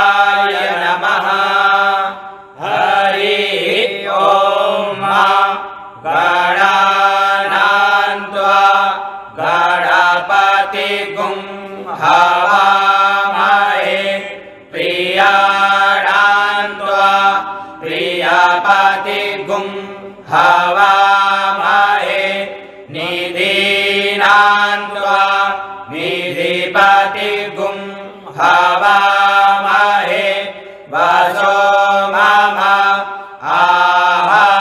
गणाधिपाय नमः। हरि ओम। गणानां त्वा गणपतिगुं हवामहे प्रियाणां त्वा प्रियपतिगुं हवामहे निधीनां त्वा निधिपतिगुं हवामहे वसो मम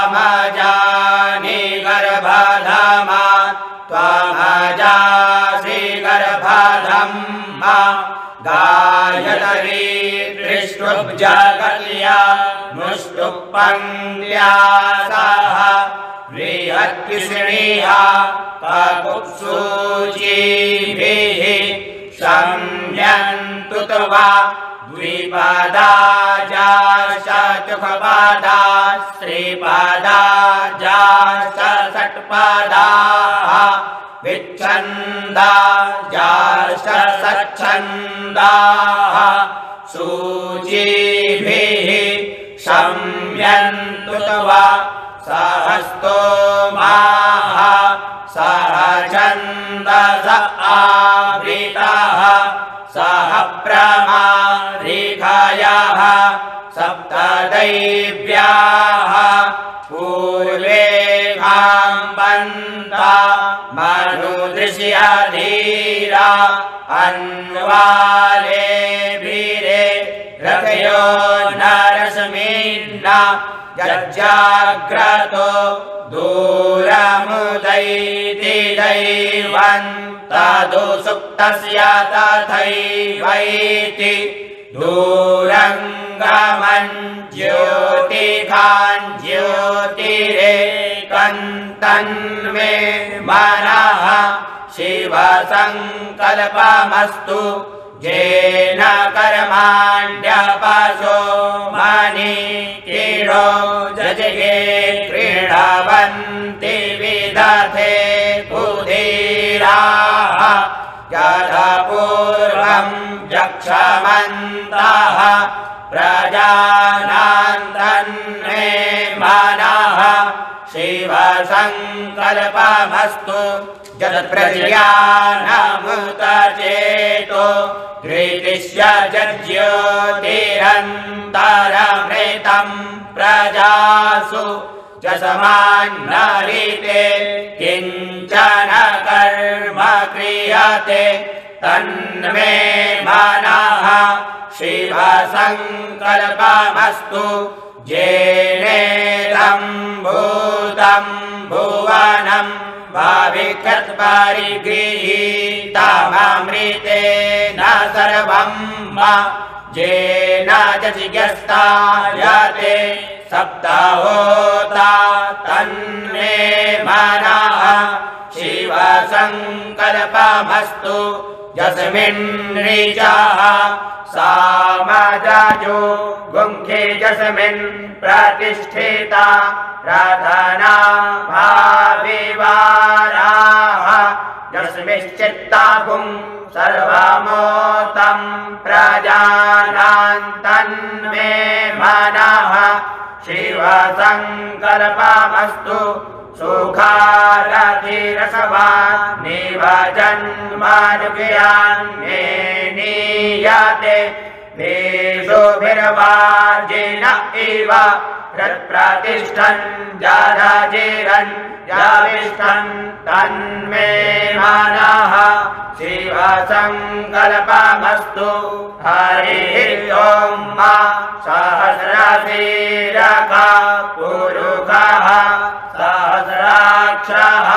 आहमजानि गर्भधमा त्वमजासि गर्भधम्मा गायत्री त्रिष्टुब्जगल्या मुष्टुपङ्क्त्या सह बृहत्कृष्णीया ककुत्सूचिभिः शम्यन्तु त्वा द्विपदा चतुष्पदा श्रीपदा षट्पदाः विच्छन्दा सच्छन्दाः सूचिभिः शम्यन्तु त्वा सहस्तोमाः सह छन्दस आवृताः सह प्रमारिघयः सप्तदैव्याः पूर्वे खाम्बन्ता मनुदृश्य धीरा अन्वाले वीरे रथयो नरस्मिन्ना यज्जाग्रतो दूरमुदैति दैवं तदु सुप्तस्य तथैवैति दूरङ्गमं ज्योतिखान् ज्योतिरेकं तन्मे मनः शिवसङ्कल्पमस्तु येन कर्माण्यपशो मणिकीडो जजगे क्रीडवन्ति विदधे कुधीराः यथपूर्वं यक्षमन्तः प्रजानां तन्मे मनः शिवसङ्कल्पमस्तु यत्प्रज्ञानमुतचेतो धृतिस्य ज्योतिरन्तरमृतं प्रजासु जसमान्नरिते किञ्चन कर्म क्रियते तन्मे मनः शिवसङ्कल्पमस्तु येनेदं भूतं भुवनं भाविकृत्परिगृहीतममृतेन सर्वं येन जज्ञस्तायते सप्तहोता तन्मे मनः शिवसङ्कल्पमस्तु यस्मिन् ऋचः सामजो गुंखे यस्मिन् प्रतिष्ठिता प्रार्थना भाविवाराः यस्मिश्चित्तागुं सर्वमोतं प्रजानां तन्मे मनः शिवसङ्कल्पमस्तु सुखारधिरसवान् निवजन्मनुज्ञान्ये नीयते देशोभिर्वाजिन इव रत्प्रतिष्ठन् जराजिरन् याविष्ठन् तन्मे मनः शिवसङ्कल्पमस्तु हरिः ॐ सहस्रशीर्षः पुरुषः सहस्राक्षः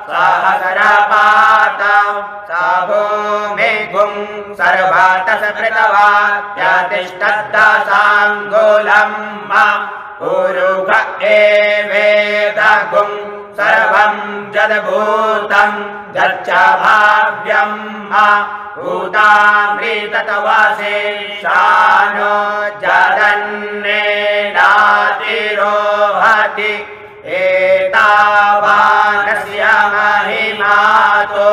सहस्रपादः स भूमिगुं सर्वतस्पृतवात्यतिष्ठद्दशाङ्गुलं पुरुष एवेदगुं सर्वं यद्भूतं यच्च भाव्यं भूतामृतत्वशेषानो जदन्नेनातिरोहति एतावानस्य महिमातो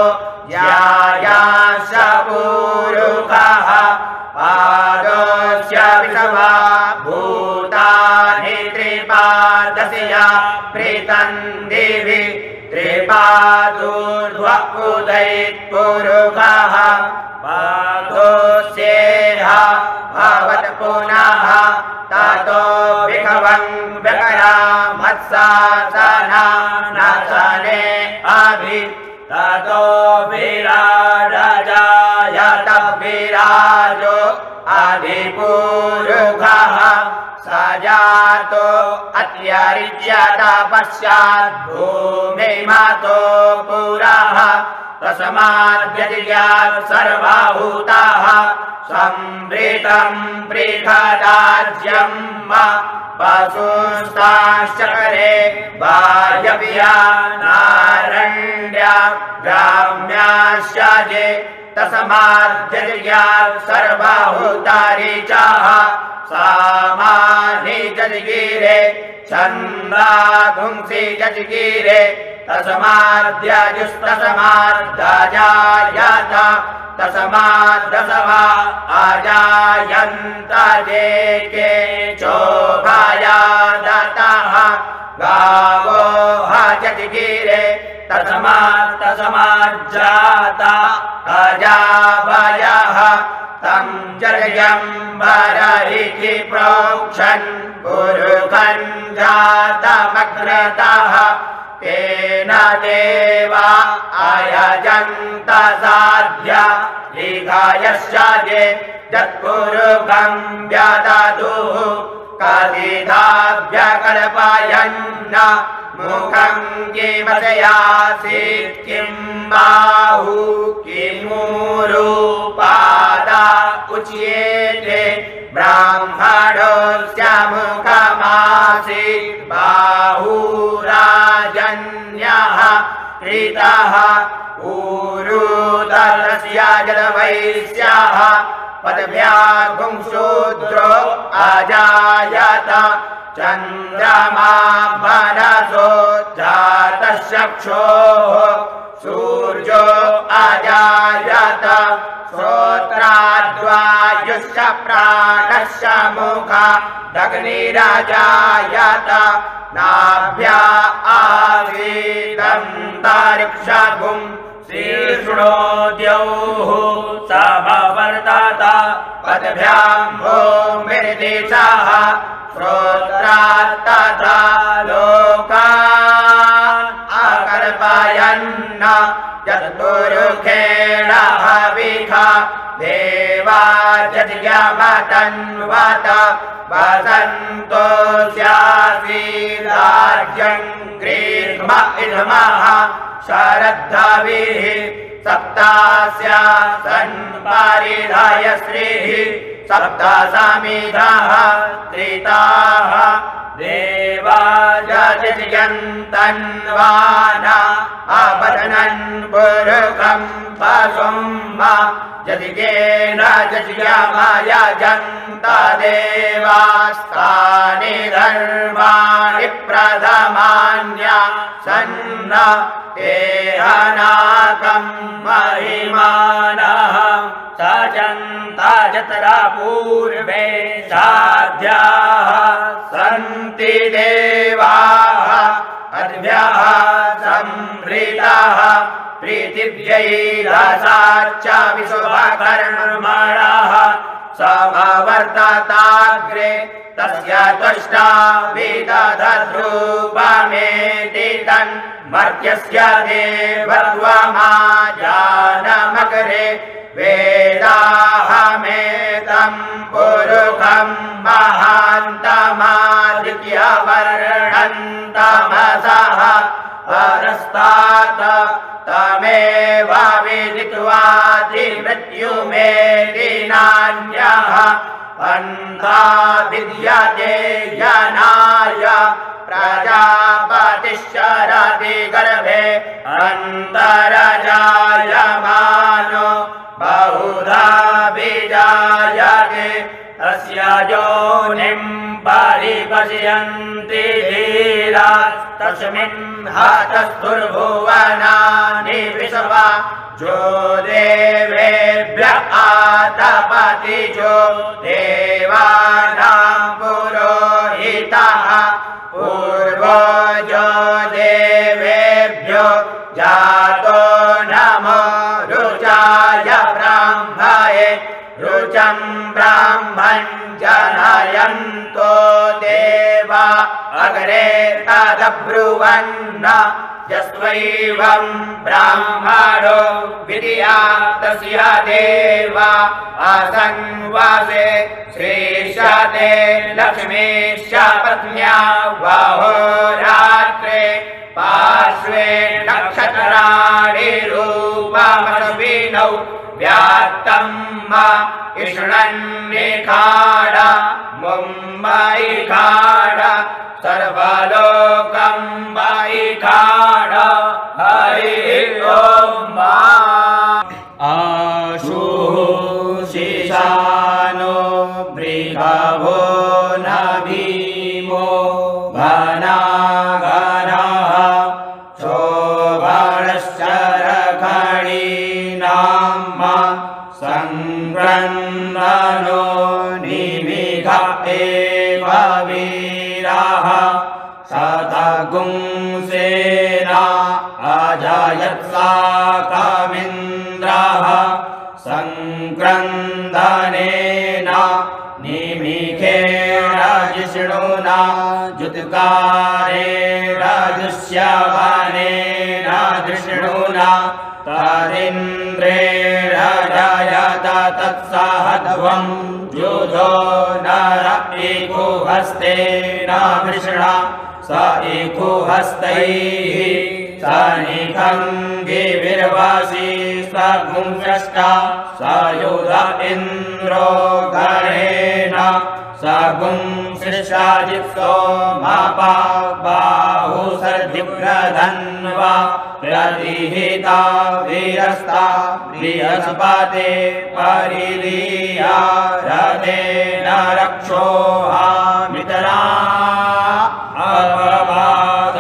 यायास्य पुरुषः पादोस्य विषवा भूतानि त्रिपादस्या प्रीतं देवी त्रिपादूर्ध्व उदयित्पुरुषः पादोस्येह भवत् पुनः ततो विभवं विकरामत्सासना नसने अभि ततो विराजयत विराजो अधिपुरुषः स जातो अत्यरिच्यत पश्चात् भूमिमतो पुरः तस्माद्यजिज्ञात् सर्वभूताः संवृतं बृहदाज्यं पशुंस्ताश्चकरे वायव्यानारण्या ग्राम्याश्च ये तस्माद्यजिज्ञात् सर्वभूतानि च सामानि जज्ञिरे छन्दागुंसि जज्ञिरे तस्माद्यजुस्तस्माद्दजायत तस्माद्दशवा अजायन्त ये केचोभयादतः गावो जज्ञिरे तस्माज्जाता अजावयः तं जर्यम्बररिति प्रोक्षन् पुरुषं जातमग्रतः तेन देवा अयजन्त साध्य लिघायश्च ये यत्पुरुषं व्यदधुः कथिताभ्यकल्पयन् मुखं किमसयासीत् किं बाहु किमूरुपादा उच्येते ब्राह्मणोऽस्य मुखमासीत् बाहुराजन्यः कृतः ऊरुदलस्य जलवैश्यः पदभ्यागुंशूद्रो अजायत चन्द्रमा मनसो जातश्चक्षोः सूर्यो अजायत श्रोत्राद्वायुश्च प्राणश्च मुखादग्निरजायत नाभ्या आसीदन्तरिक्षगुं शीर्ष्णोद्यौः समवर्तत पदभ्यां भूमिर्दिशः श्रोत्रात् तथा लोकान् अकल्पयन् यत्पुरुषेण हविषा देवा यज्ञमतन्वत वसन्तो स्यासीदार्यं ग्रीष्म इदमः शरद्धविः सप्तास्या सन्परिधाय श्रीः सप्तसमिधः त्रिताः देवा यजयन्तन्वाना अपतनन् पुरुषं पशुं यज्ञेन यज्ञमयजन्त देवास्तानि धर्माणि प्रथमान्या सन्न तेहनाकं महिमानः सजन्ता जतरा पूर्वे साध्याः सन्ति देवाः अद्भ्यः संहृताः पृथिव्यैरसाच्च विश्वकर्मणः समवर्तताग्रे तस्य त्वष्टा विदधद्रूपमेति तन्मर्त्यस्य देवत्वमाजानमग्रे वेदाहमेतं पुरुषं महान्तमादित्यवर्णन्तमसः परस्तात् तमेव विदित्वादिमृत्युमेति नान्यः पन्था विद्यते जनाय प्रजापतिश्चरति गर्भे अन्तरजायमानो बहुधा विजायते तस्य योनिं परिपश्यन्ति धीरा तस्मिन् हतस्तुर्भुवनानि विश्वा जो देवेभ्य आतपति जो देवा यन्तो देवा अग्रे तदब्रुवन्न यस्त्वैवं ब्राह्मणो विद्या तस्य देवा असंवासे श्रीशते लक्ष्मीश्च पत्न्या वहोरात्रे पार्श्वे नक्षत्राणि रूपमस्मिनौ व्यात्तं इष्णन्निखाड मुम्बैखाड सर्वलोकं वैखाड हरिः ॐ आशुशिशानो बृहभो न भीमो घनाघनः शोभणश्चरखणीनां संक्रन्दनो निमिघ एव वीरः शतगुंसेना अजयत्साकमिन्द्रः संक्रन्दनेन निमिखेण जिष्णुना जुत्कारेण दुष्यवनेन धृष्णुना तदिन्द्रेण जयत तत्सहध्वं युधो नर इकुहस्तेन वृषणा स इकुहस्तैः सनिखङ्गिभिर्वासी सगुंसष्टा स युध इन्द्रो गणेन सगुंसृष्टाजित्सो मापा बाहुसर्जिव्रधन्वा प्रतिहिता वीरस्ता बृहस्पते परिलीया रथेन रक्षोहामितरा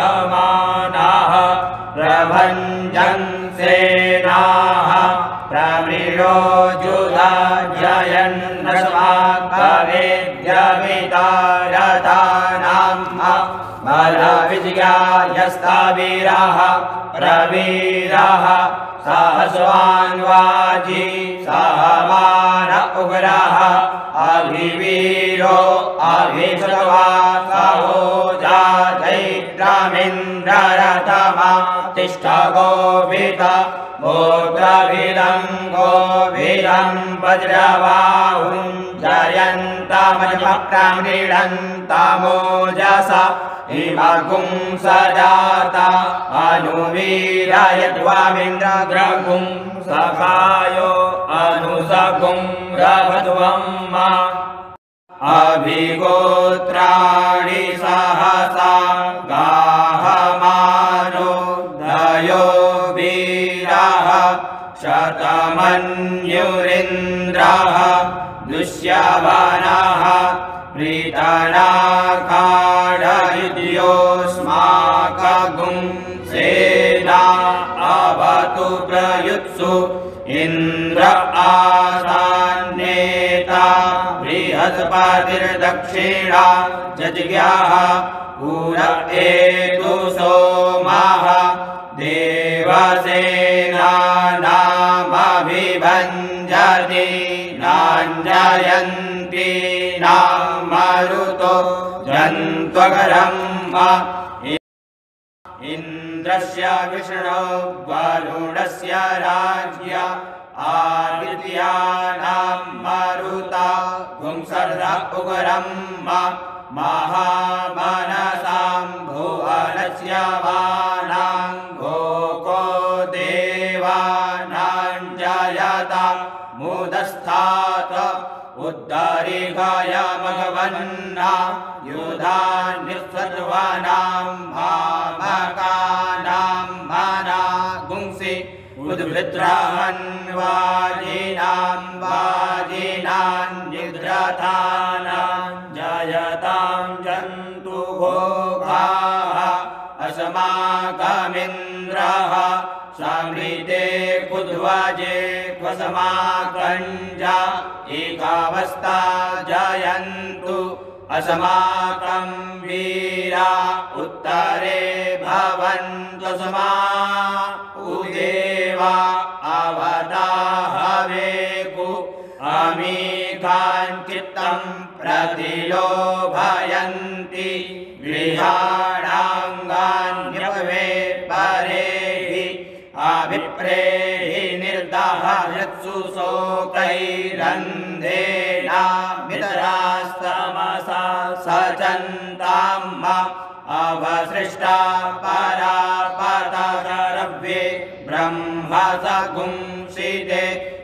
अपवादमानाः प्रभञ्जन्सेनाः प्रमृळो जुधा जयन्नस्माकवेद्यमिता रथानाम् बलविजयायस्तावीराः प्रवीराः सहस्वान्वाजी सहमान उग्रः अभिवीरो अभिषत्वा सहो जातैन्द्रमिन्द्ररथमा तिष्ठ गोभित मोग्रभिदं गोभिदं वज्रबाहुं जयन्तमजमक्रामृडन्तमोजसा इमगुं सजाता अनुवीरयध्वामिन्द्रग्रगुं सखायो अनुसगुं रभध्वं अभिगोत्राणि सहसा गाहमानो दयो वीरः शतमन्युरिन्द्रः दुष्यवनः प्रीतनाकाडयुध्योऽस्माकगुं सेना अवतु प्रयुत्सु इन्द्र आसान्नेता बृहस्पतिर्दक्षिणा जज्ञाः पुर एतु सोमः देवसेनानामभिभञ्जति नाञ्जयन्ति नामरुतो जन्त्वकरं इन्द्रस्य विष्णो वरुणस्य राज्ञ आदित्यानां मरुता पुंसर्ध उग्रं महामनसां भुवनस्य वानां घोको देवानां जयता मुदस्थात् उद्धरिघाय मघवन्ना युधान्यसर्वानां मामकानां मना गुंसि उद्वृत्रान्वाजिनां वाजिनां निद्रथानां जयतां जन्तु भोगाः अस्माकमिन्द्रः समृते कुध्वजे क्वस्माकञ्जा एकावस्था जयन्तु अस्माकं वीरा उत्तरे भवन्तु उदेवा अवताहवेकु अमीकान् चित्तं प्रतिलोभयन्ति गृहाणाङ्गान्यपवे परेहि अभिप्रेहि निर्दहयत्सु शोकैरन्धेनामितरास्तमसा सचन्ताम् अवसृष्टा परापतरव्ये ब्रह्मसगुंसिते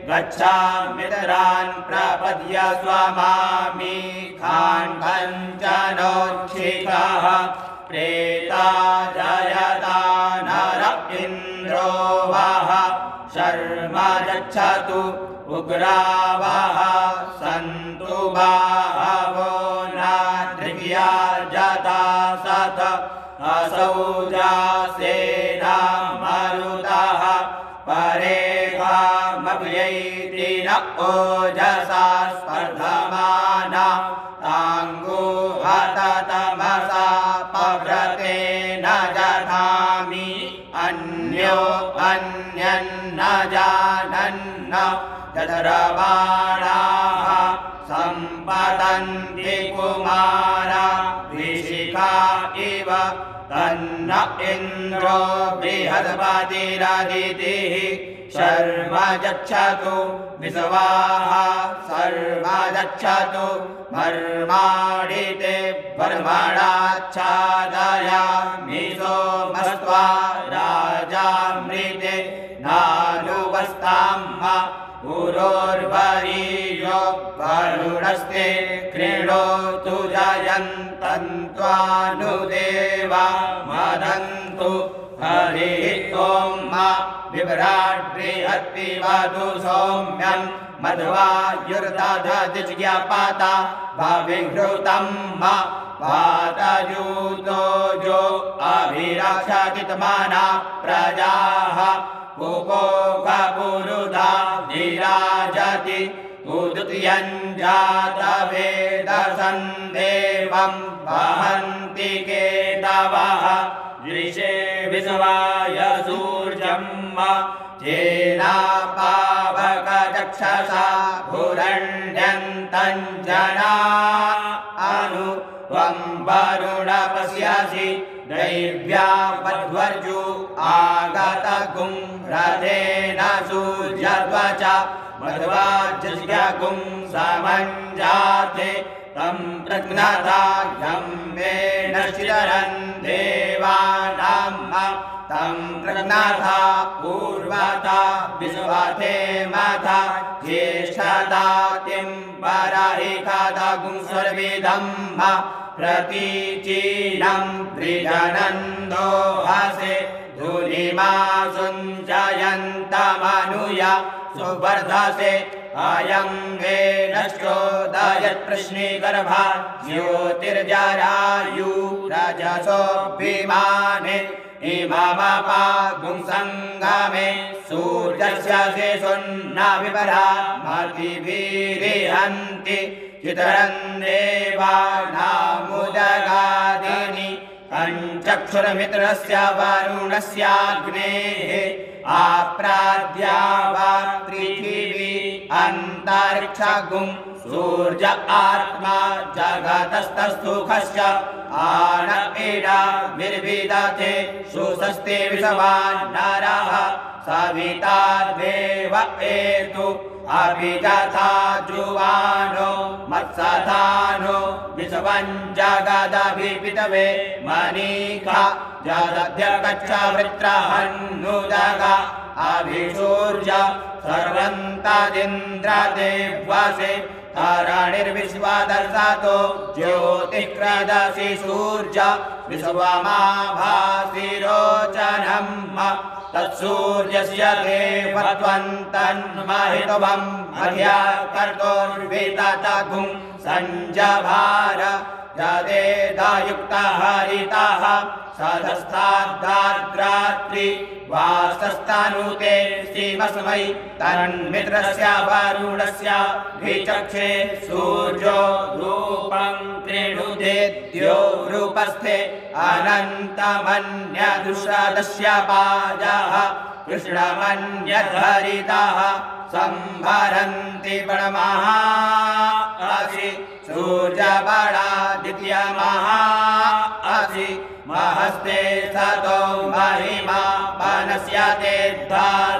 गच्छामितरान् प्रपद्य स्वमामि खान् कञ्चनोक्षिकः प्रेता जयता नर इन्द्रो वः शर्म गच्छतु उग्रावः सन्तु बाहवो नाद्रिया जता सत असौ जासेना मरुतः परेखामभ्यैति न ओजसा स्पर्धमाना ताङ्गुहततमसा पव्रते न जधामि अन्यो अन्यन्न जानन्न यद्रवाणाः सम्पतन्ति कुमारा ऋषिका इव तन्न इन्द्रो बृहस्पतिरदितिः शर्म गच्छतु विश्वाः सर्व गच्छतु मर्माणिते वर्मणाच्छादयामि सोमस्त्वा राजामृते नानुवस्ताम् पुरोर्वरीयो वरुणस्ते कृणोतु जयन्तन्त्वानुदेवा मदन्तु हरिः ॐ बिभ्राट्रिहत्तिवतु सौम्यं मध्वायुर्दधतिज्ञापाता भविघृतं वातयूतो जो अभिरक्षतितमाना प्रजाः कुपोकपुरुधा विराजति उदुत्यञ्जातवेदसं देवं वहन्ति केतवः दृशे विश्वाय सूर्यं चेनापावकचक्षसा भुरण्यन्तं जना अनु त्वं वरुण पश्यसि दैव्यावद्वर्जु आगतगुं रथेन सूर्यध्वजा मध्वाजस्यगुं समञ्जाते तं प्रज्ञाता यम्मेन शिरन् देवानां तं प्रज्ञाता पूर्वता विश्वथे माता ज्येष्ठदातिं पराहिकादगुं सर्वेदं प्रतीचीनं त्रिजनन्दो हसे धूलिमा सुञ्जयन्तमनुया सुवर्धसे अयं वेदश्चोदयत्प्रश्निगर्भा ज्योतिर्जरायुरजसोऽभिमाने इममपागुंसङ्गमे सूर्यस्य शेषुन्न विपरा मतिभिरिहन्ति चितरन् देवानामुदगादिनि पञ्चक्षुरमित्रस्य वरुणस्याग्नेः आप्राद्या वा पृथिवी अन्तरिक्षगुं सूर्य आत्मा जगतस्तस्थुखश्च आन इडा विर्विदते सुषस्ते विश्वान् नरः सविता देव एतु अपि तथा जुवानो मत्सधानो विश्वं जगदभिपितवे मनीका जदध्यगच्छ वृत्रहन्नुदगा अभिसूर्य सर्वन्तदिन्द्रदेवसे तरणिर्विश्वदर्शतो ज्योतिक्रदसि सूर्य विश्वमाभासिरोचनम् तत्सूर्यस्य देवत्वन्तन्महितवं मध्याकर्तोर्विततगुं सञ्जभार यदेदायुक्तः हरितः सदस्ताद्रात्रि वासस्तनुते श्रीमस्मै तन्मित्रस्य वरुणस्य विचक्षे सूर्यो रूपं कृणुते द्यो रूपस्थे अनन्तमन्यदुषदस्य पाजः कृष्णमन्यधरितः संभरन्ति बणमहा असि सूर्यबला द्वितीयमहा असि महस्ते सतो महिमा वनस्यते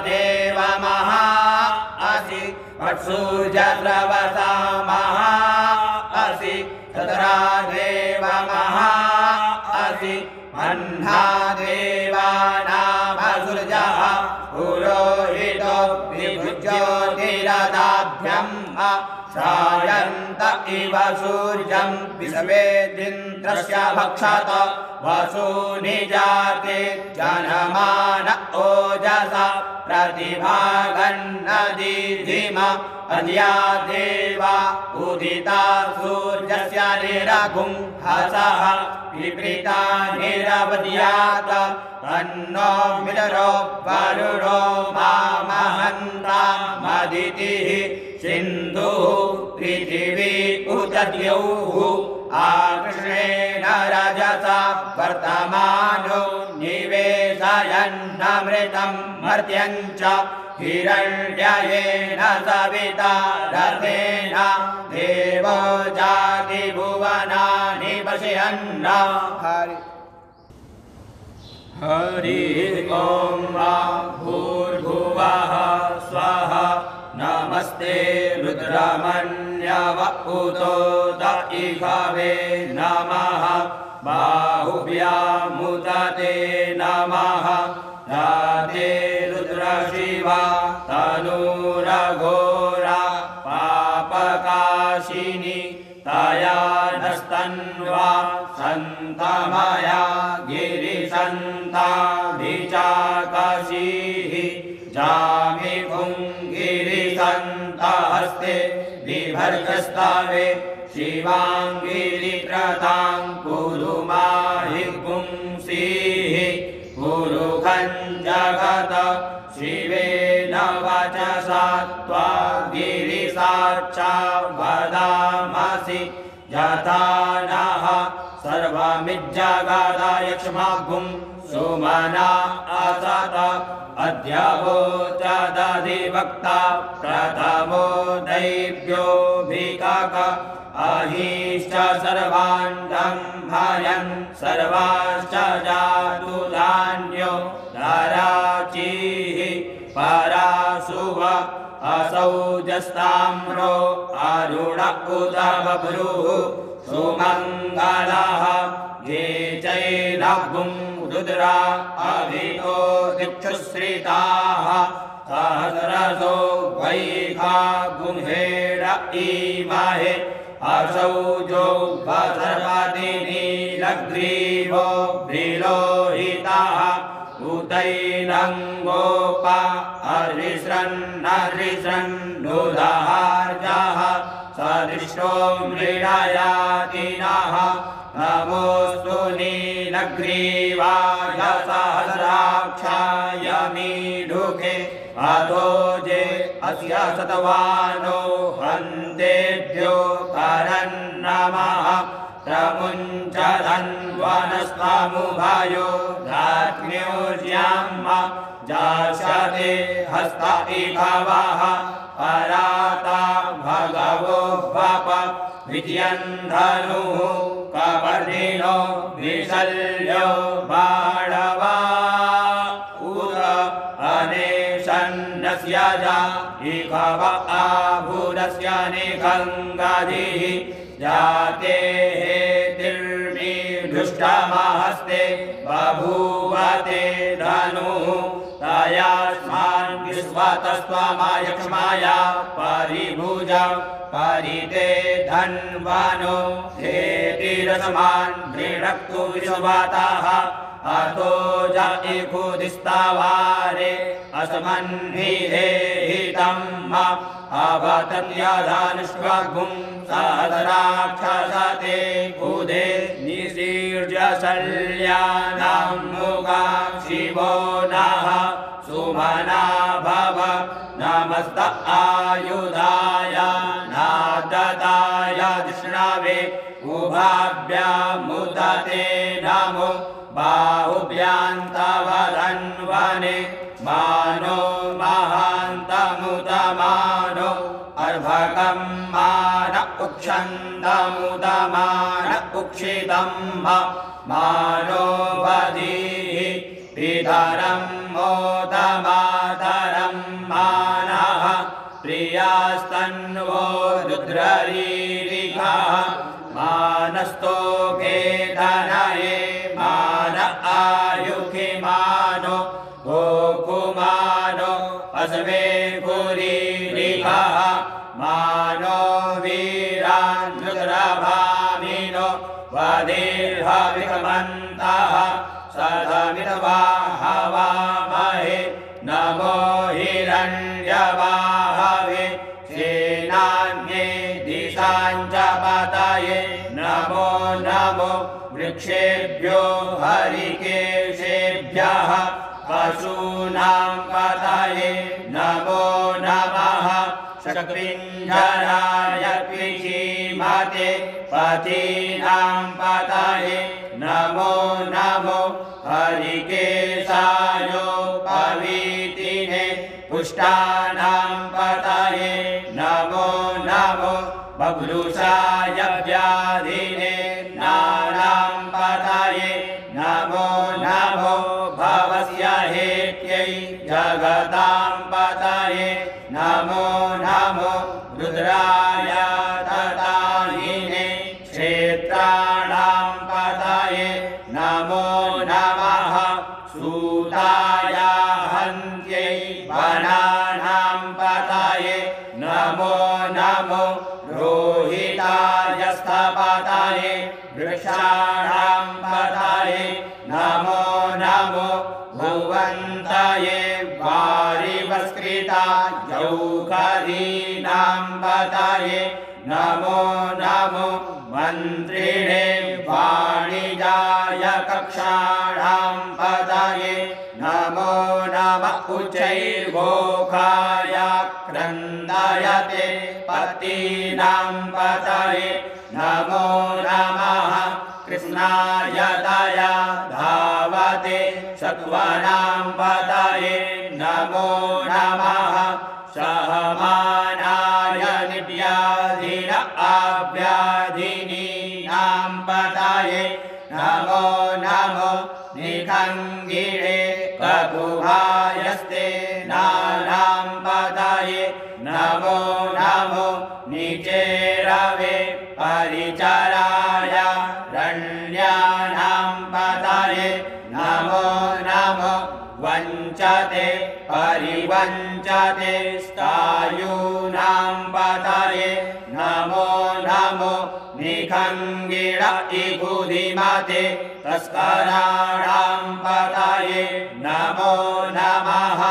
देवमहा असि वत्सूर्यस्रवसा महा असि ततरा देवमहा असि मह्ना देवानामसुरजः पुरोहितो विभुज्योतिरदाभ्यम् श्रायन्त इव सूर्यं विश्वेदिन्द्रस्य भक्षत वसूनि जाते जनमान ओजसा प्रतिभागन्नदीधिमा अद्या देवा उदिता सूर्यस्य निरगुंहसः विपरीता निरवद्यात तन्नो मिलरो वरुणो मामहन्तामदितिः सिन्धुः पृथिवी उदद्यौः आकृष्णेन रजसा वर्तमानो निवेशयन्नमृतं मर्त्यं च हिरण्ययेन सविता रथेन देवो जाति भुवनानि पश्यन्न हरिः ॐ भूर्भुवः स्वः नमस्ते रुद्रमन्यव उतो द इषवे नमः बाहुभ्यामुदते नमः राधे रुद्रशिवा तनूरघोरा पापकाशिनी तया नस्तन्वा सन्तमया गिरिसन्ताभिचाकशीः जामिपुङ्गिरिसन्तहस्ते बिभर्गस्तवे शिवाङ्गिरित्रतां कुरु माहि पुंसीः पुरुखं जगत शिवेन वचसा त्वा गिरिसाक्षा वदामसि यथा नः सर्वमिज्जगदयक्ष्मागुं सुमना असत अद्यवोचदधिवक्ता प्रथमो दैव्यो भिकक अहिश्च सर्वाण्डं भयन् सर्वाश्च जातुधान्यो धराचिः पराशुव असौजस्ताम्रो अरुण उदबभ्रुः सुमङ्गलः ये चैलभुं रुद्रा अभितो दिक्षुश्रिताः सहस्रशो वैखा गुंहेड इमहे असौजो सर्वदिनीलग्रीवो विलोहितः उतैनङ्गोपा हरिश्रन्नुदहार्जः सदृष्टो मृडयातिनः नमोऽस्तु नीलग्रीवाय सहस्राक्षाय मीढुके अधोजे अस्य शतवानो हन्तेभ्यो करन्नमः प्रमुञ्चधन्वनस्तामुभयो धात्म्योज्याम जास्यते हस्त इभवः पराता भगवो वप विजयन्धनुः कपर्दिनो विशल्यो बाणवा उत अनेशन्नस्य जा इभव आभुरस्य निखङ्गधिः जाते हेतिर्मीढुष्टमहस्ते बभूवते धनुः तयास्मान् विश्वतस्त्वमायक्ष्माया परिभुज परिते धन्वनो हेतिरस्मान् दृढक्तु विश्वतः अतो जइकुदिस्तावारे अस्मन्निहेहितम् अवतन्यधानुष्वगुं सहस्राक्षसते कुदे निसीर्य शल्यानां मुगा शिवो नः सुमना भव नमस्त आयुधाय नादताय विष्णवे उभाभ्यामुदते नमो बाहुभ्यां तव धन्वने मानो महान्तम उक्षन्तमुदमानो अर्भकं मान उक्षन्तमुदमान उक्षितं मानो वधीः पितरं मोदमातरं मानः प्रियास्तन्वो रुद्ररीरिघः मानस्तोके धनये मान आयुखिमानो गोकुमानो अस्मे कुरीरिघः मानो वीरान् रुद्रभामिनो वधीर्हविकमन्तः सदमित्वा हवामहे नमो हिरण्यवाहवे सेनान्ये दिशाञ्च पतये नमो नमो वृक्षेभ्यो हरिकेशेभ्यः पशूनां पतये नमो नमः शक्तिञ्जराय कृषिमते पतीनां पतये नमो नमो हरिकेशायो पवीतिने पुष्टानां पतये नमो नमो बभ्रुषाय व्याधिने नानां पतये नमो नमो भवस्य हेत्यै जगतां पतये नमो नमो रुद्राय तदाहिने क्षेत्राणां पतये नमो नमः सूताय हन्त्यै वनानां पतये नमो नमो रोहिताय स्थपतये वृक्षाणां पतये नमो नमो भुवन्तये वारिवस्कृता जौकरीणां पतये नमो नमो मन्त्रिणे वाणिजाय कक्षाणां पतये नमो नमः उच्चैर्घोषाय क्रन्दयते पतीनां पतये नमो नमः कृष्णाय दया धावते सत्त्वानां पतये नमो नमः सहमानाय नित्याधीन आव्याधिनीनां पतये नमो नमो निखङ्गिरे ककुभायस्ते नानां पतये नमो नमो निचेरवे परिचराय रण्यानां पतये नमो नमो वञ्चते परिवञ्चते स्थायूनां पतये नमो नमो निखङ्गिर इगुधिमते तस्कराणां पतये नमो नमः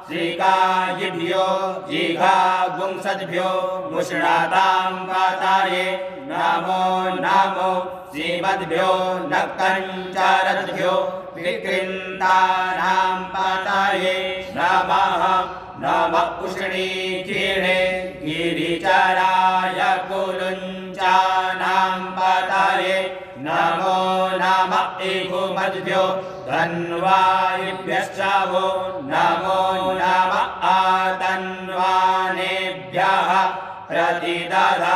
श्रीकायिभ्यो जिघागुंसद्भ्यो मुष्णातां पतये नमो नमो श्रीमद्भ्यो नक्तञ्चरद्भ्यो विकृन्तानां पतये नमः नमः उष्णीकीर्णे गिरिचराय कुलुञ्चानां पतये नमो नमः इगुमद्भ्यो धन्वायिभ्यश्च वो नमो नमः आतन्वानेभ्यः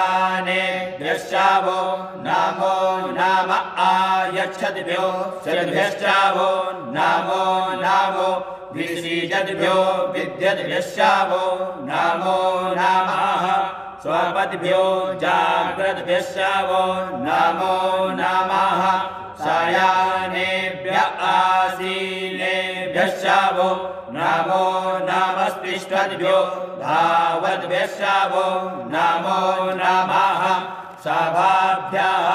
प्रतिदधानेभ्यश्च वो नमो नमः आयच्छद्भ्यो सद्भ्यश्च वो नमो नमो विषीजद्भ्यो विद्यद्भ्यश्च वो नमो नमः स्वपद्भ्यो जाग्रद्भ्यश्च वो नमो नमः शयानेभ्य आसीनेभ्यश्च वो नमो नमस्तिष्ठद्भ्यो धावद्भ्यश्च वो नमो नमः सभाभ्यः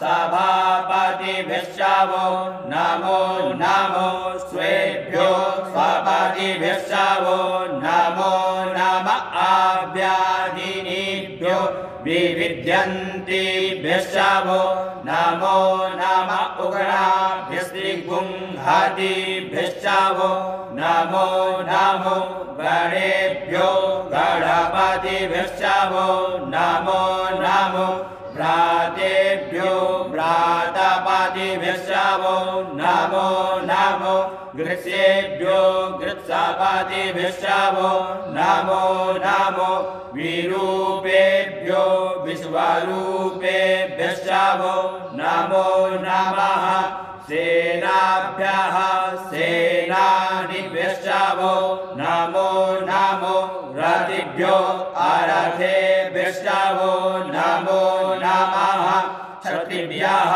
सभापतिभ्यश्च वो नमो नमो स्वेभ्यो स्वपतिभ्यश्च वो नमो नमः आव्याधिनीभ्यो विविध्यन्तीभ्यश्च वो नमो नमः उग्राभ्यस्त्रिगुंहतीभ्यश्च वो नमो नमो गणेभ्यो गणपतिभ्यश्च वो नमो नमो भ्रातेभ्यो भ्रातपतिभ्यश्च वो नमो नमो गृत्सेभ्यो गृत्सापातिभिश्चावो नमो नमो विरूपेभ्यो विश्वरूपेभ्यश्चावो नमो नमः सेनाभ्यः सेनानिभ्यश्चावो नमो नमो रथिभ्यो अरथेभ्यश्चावो नमो नमः क्षत्रिभ्यः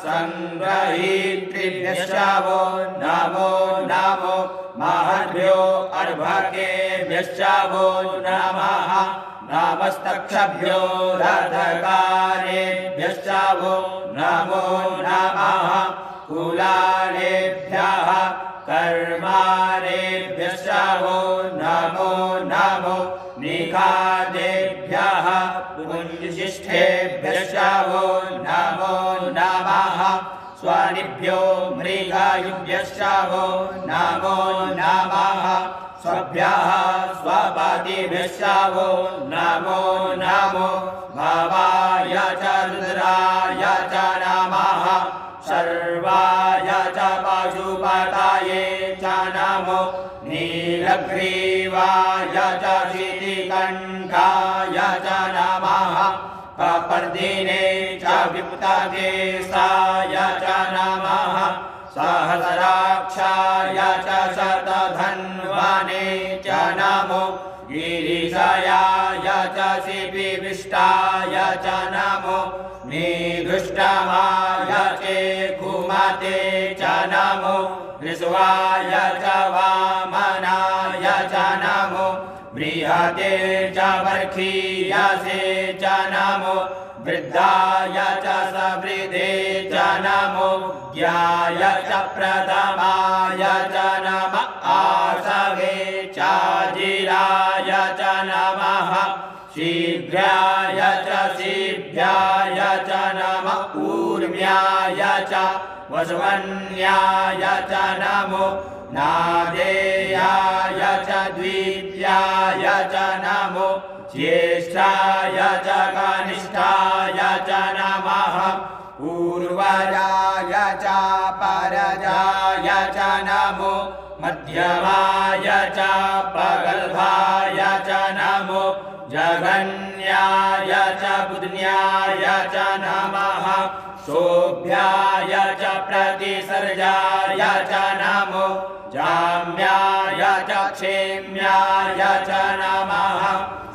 सङ्ग्रहीतृभ्यश्चावो नमो नमो महद्भ्यो अर्भकेभ्यश्चावो नमः नमस्तक्षभ्यो रथकारेभ्यश्चावो नमो नमः कुलालेभ्यः कर्मारेभ्यश्चावो नमो नमो निखादेभ्यः पुञ्जिष्ठेभ्यश्चावो नमो नमः स्वानिभ्यो मृगायुभ्यश्चावो नमो नमः स्वभ्यः स्वपातिभ्यश्चावो नमो नमो भवाय च रुद्राय च नमः सर्वाय च पशुपतये च नमो नीलग्रीवाय च शितिकण्ठाय च नमः कपर्दिने च विप्तकेशाय च नमः सहस्राक्षाय च शतधन्वने च नमो गिरिशयाय च शिपिविष्टाय च नमो निघृष्टमाय चेकुमते च नमो ऋष्वाय च वामनाय च नमो बृहते च वर्खीयसे च नमो वृद्धाय च सवृद्धे च नमो ज्ञाय च प्रथमाय च नम आसवे च जिराय च नमः शीघ्राय च शीभ्याय च नम ऊर्म्याय च वसवन्याय च नमो नादेयाय च द्वितीयाय च नमो ज्येष्ठाय च कनिष्ठाय च नमः पूर्वजाय च परजाय च नमो मध्यमाय च प्रगल्भाय च नमो जघन्याय च बुध्न्याय च नमः शोभ्याय च प्रतिसर्जाय च नमो जाम्याय च क्षेम्याय च नमः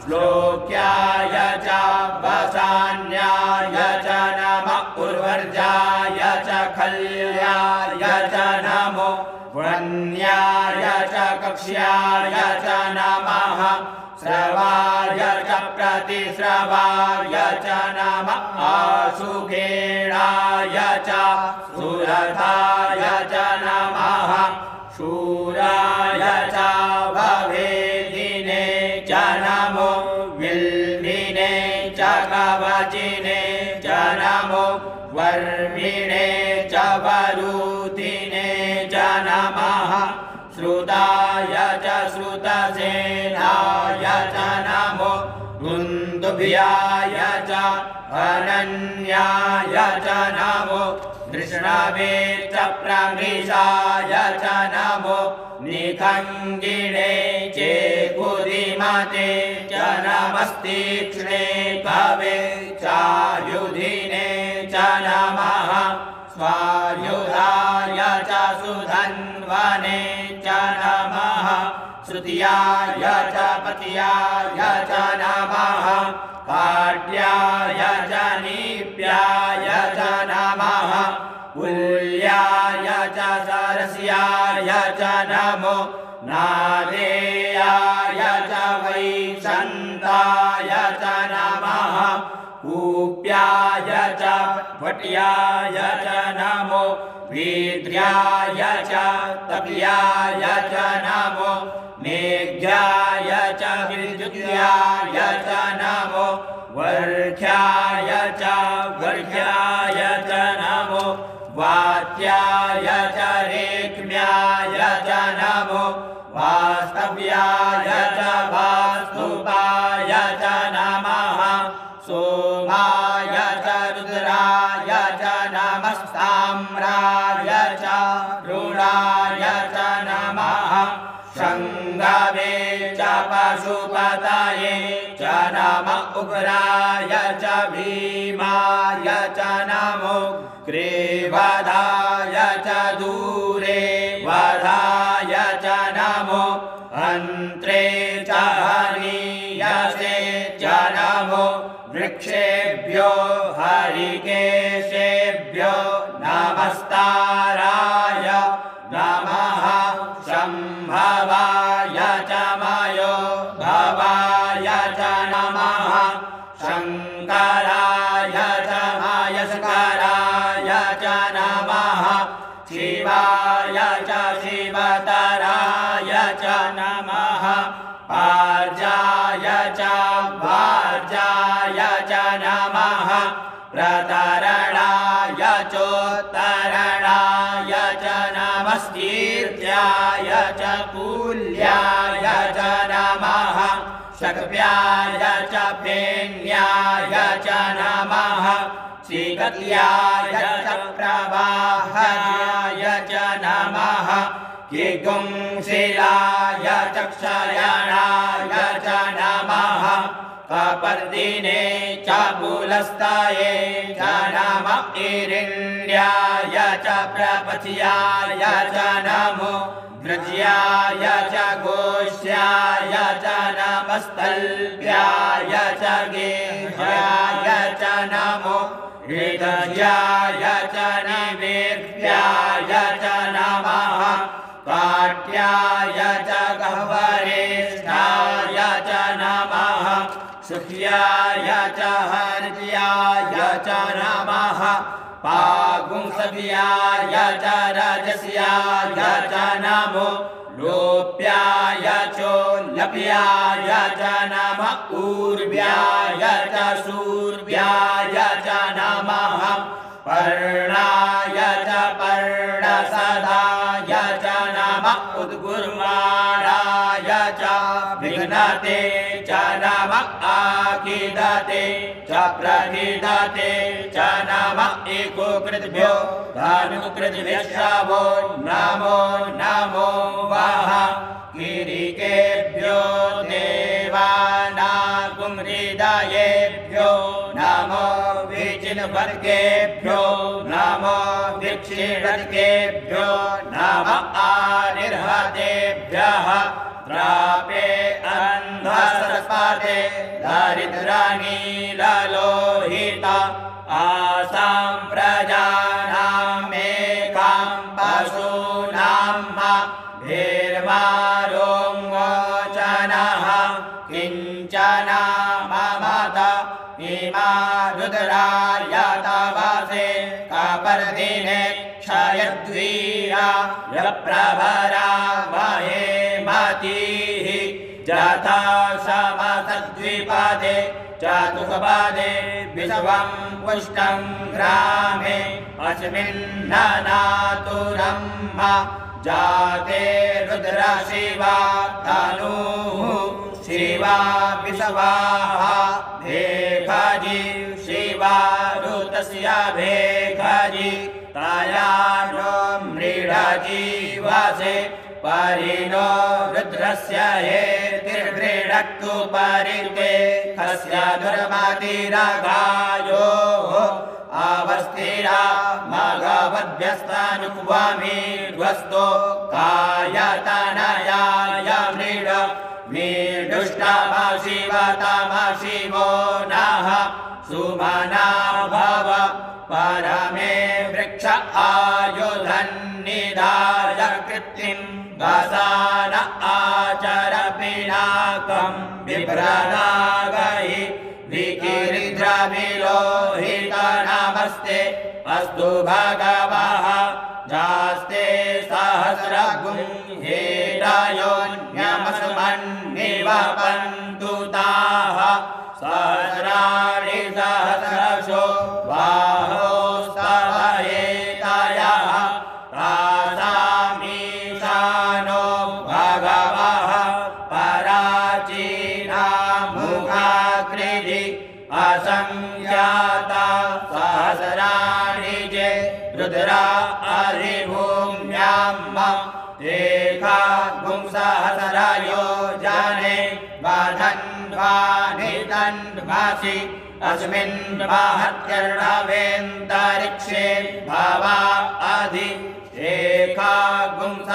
श्लोक्याय च वसान्याय च नमः उर्वर्जाय च खल्याय च नमो वन्याय च कक्ष्याय च नमः श्रवाय च प्रतिश्रवाय च नमः आशुखेणाय च सुरथाय च नमः शूराय च भवेदिने च नमो विल्मिने च कवचिने च नमो वर्मिणे च वरुतिने च नमः श्रुताय च श्रुतसेनाय च नमो गुन्दुभ्याय च अनन्याय च नमो कृष्णवे च प्रमृषाय च नमो निखङ्गिणे चेकुदिमते च नमस्तीक्ष्णे कवे चायुधिने च नमः स्वायुधाय च सुधन्वने च नमः श्रुत्याय च पत्याय च नमः काट्याय च नीप्याय च नमः कुल्याय च सरस्याय च नमो नादेयाय च वैशन्ताय च नमः कूप्याय च भट्याय च नमो वीद्र्याय च तप्याय च नमो मेघ्याय च विद्युत्याय च नमो वर्ख्याय च वर्ख्याय च नमो वात्याय च रेक्म्याय च नमो वास्तव्याय च वास्तुपाय च नमः सोमाय च रुद्राय च नमः साम्राय च रुणाय च पशुपतये च नम उग्राय च भीमाय च नमो ग्रीवधाय च दूरे वधाय च नमो अन्त्रे च हनीयसे च नमो वृक्षेभ्यो हरिकेशेभ्यो नमस्ताराय नमः शम्भवाय च मयो भवाय च नमः शङ्कराय च मयस्कराय च नमः शिवाय च शिवतराय च नमः आर्जाय च वार्जाय च नमः प्रतरणाय चोत्तरणाय च नमस्तीर्याय च कूल्याय च नमः शक्व्याय च फेन्याय च नमः श्रीगत्याय च प्रवाहाय च नमः किगुंशिलाय च क्षयणाय च नमः कपर्दिने च मूलस्थाये च नमः इरिण्याय च प्रपथ्याय च नमो द्रज्याय च घोष्याय च नमस्तल्भ्याय च गेहाय च नमो हृदयाय च निवेद्याय च नमः काट्याय च गह्वरेष्ठाय च नमः सुख्याय च हर्याय च नमः पागुंसभ्याय च रजस्याय च नमो लोप्याय चोल्लभ्याय च नमः ऊर्व्याय च शूर्व्याय च नमः पर्णाय च पर्णसदाय च नमः उद्गुर्माणाय च विघ्नते च नमः आखिदते च प्रखिदते च नमः एकोकृद्भ्यो धनुकृद्भ्यश्चवो नमो नमो वः किरीकेभ्यो देवानागुं हृदयेभ्यो नमो विचिन्वर्गेभ्यो नमो वीक्षिणर्गेभ्यो नमः आनिर्हतेभ्यः त्रापे अन्धसस्पदे दरिद्रनीललोहिता आसां प्रजानामेकां पशूनां भीर्मारोङ्गोचनः किञ्चन ममत इमा रुद्राय तवसे कपर्दिने क्षयद्वीरा यप्रभरा वहे मतिः जथा समसद्विपदे चतुष्पदे विश्वं पुष्टं ग्रामे अस्मिन्ननातुरं जाते रुद्र शिवा तनुः शिवा विश्वाः भेखजी शिवा ऋतस्य भेखजी तया नो मृडजीवसे परिणो रुद्रस्य हेतिर्गृणक्तु परिते कस्य दुर्मतिरगायोः अवस्थिरा मघवद्भ्यस्तानुक्वामि ध्वस्तो कायतनयाय मृड मीडुष्टमा शिवतमा शिवो नः सुमना भव परमे वृक्ष आयुधन्निधाय कृत्तिं वसान आचर पिनाकं बिभ्रदागहि विकिरिद्रविलोहित नमस्ते अस्तु भगवः जास्ते सहस्रगुं हेडयोन्यमस्मन्निवपन्तु ताः सहस्राणि सहस्रशो बाहोस्तव हेतयः तासामीशानो भगवः पराचीना मुखाकृति असंख्याता सहस्राणि जे रुद्रा अधिभूम्यां ते खागुंसहस्रायो जाने वधन्वानि तन्वासि अस्मिन् बाहत्यर्णवेन्तरिक्षे भावा अधि एकागुंसहस्रायो